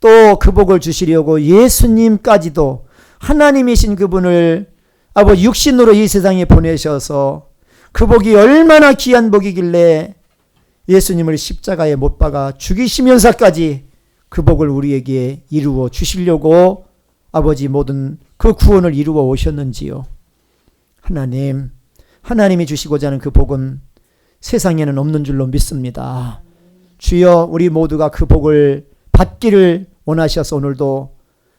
또 그 복을 주시려고 예수님까지도 하나님이신 그분을 아버지 육신으로 이 세상에 보내셔서 그 복이 얼마나 귀한 복이길래 예수님을 십자가에 못 박아 죽이시면서까지 그 복을 우리에게 이루어 주시려고 아버지 모든 그 구원을 이루어 오셨는지요. 하나님, 하나님이 주시고자 하는 그 복은 세상에는 없는 줄로 믿습니다. 주여, 우리 모두가 그 복을 받기를 원하셔서 오늘도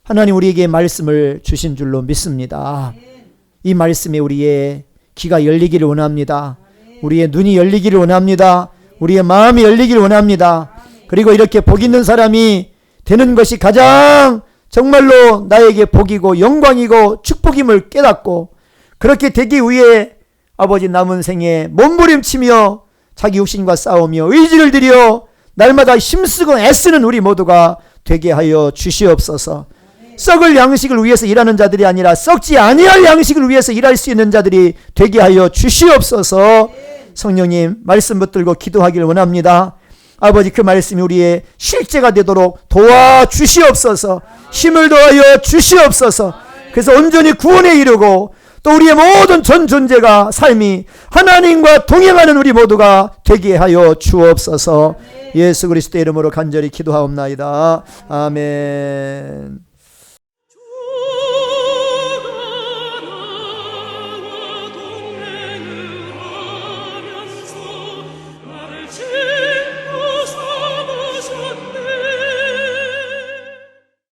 하나님 우리에게 말씀을 주신 줄로 믿습니다. 이 말씀에 우리의 귀가 열리기를 원합니다. 우리의 눈이 열리기를 원합니다. 우리의 마음이 열리기를 원합니다. 그리고 이렇게 복 있는 사람이 되는 것이 가장 정말로 나에게 복이고 영광이고 축복임을 깨닫고, 그렇게 되기 위해 아버지 남은 생에 몸부림치며 자기 육신과 싸우며 의지를 들여 날마다 힘쓰고 애쓰는 우리 모두가 되게 하여 주시옵소서. 썩을 양식을 위해서 일하는 자들이 아니라 썩지 아니할 양식을 위해서 일할 수 있는 자들이 되게 하여 주시옵소서. 성령님, 말씀 붙들고 기도하기를 원합니다. 아버지, 그 말씀이 우리의 실제가 되도록 도와주시옵소서. 힘을 더하여 주시옵소서. 그래서 온전히 구원에 이르고 또 우리의 모든 전 존재가 삶이 하나님과 동행하는 우리 모두가 되게 하여 주옵소서. 예수 그리스도의 이름으로 간절히 기도하옵나이다. 아멘.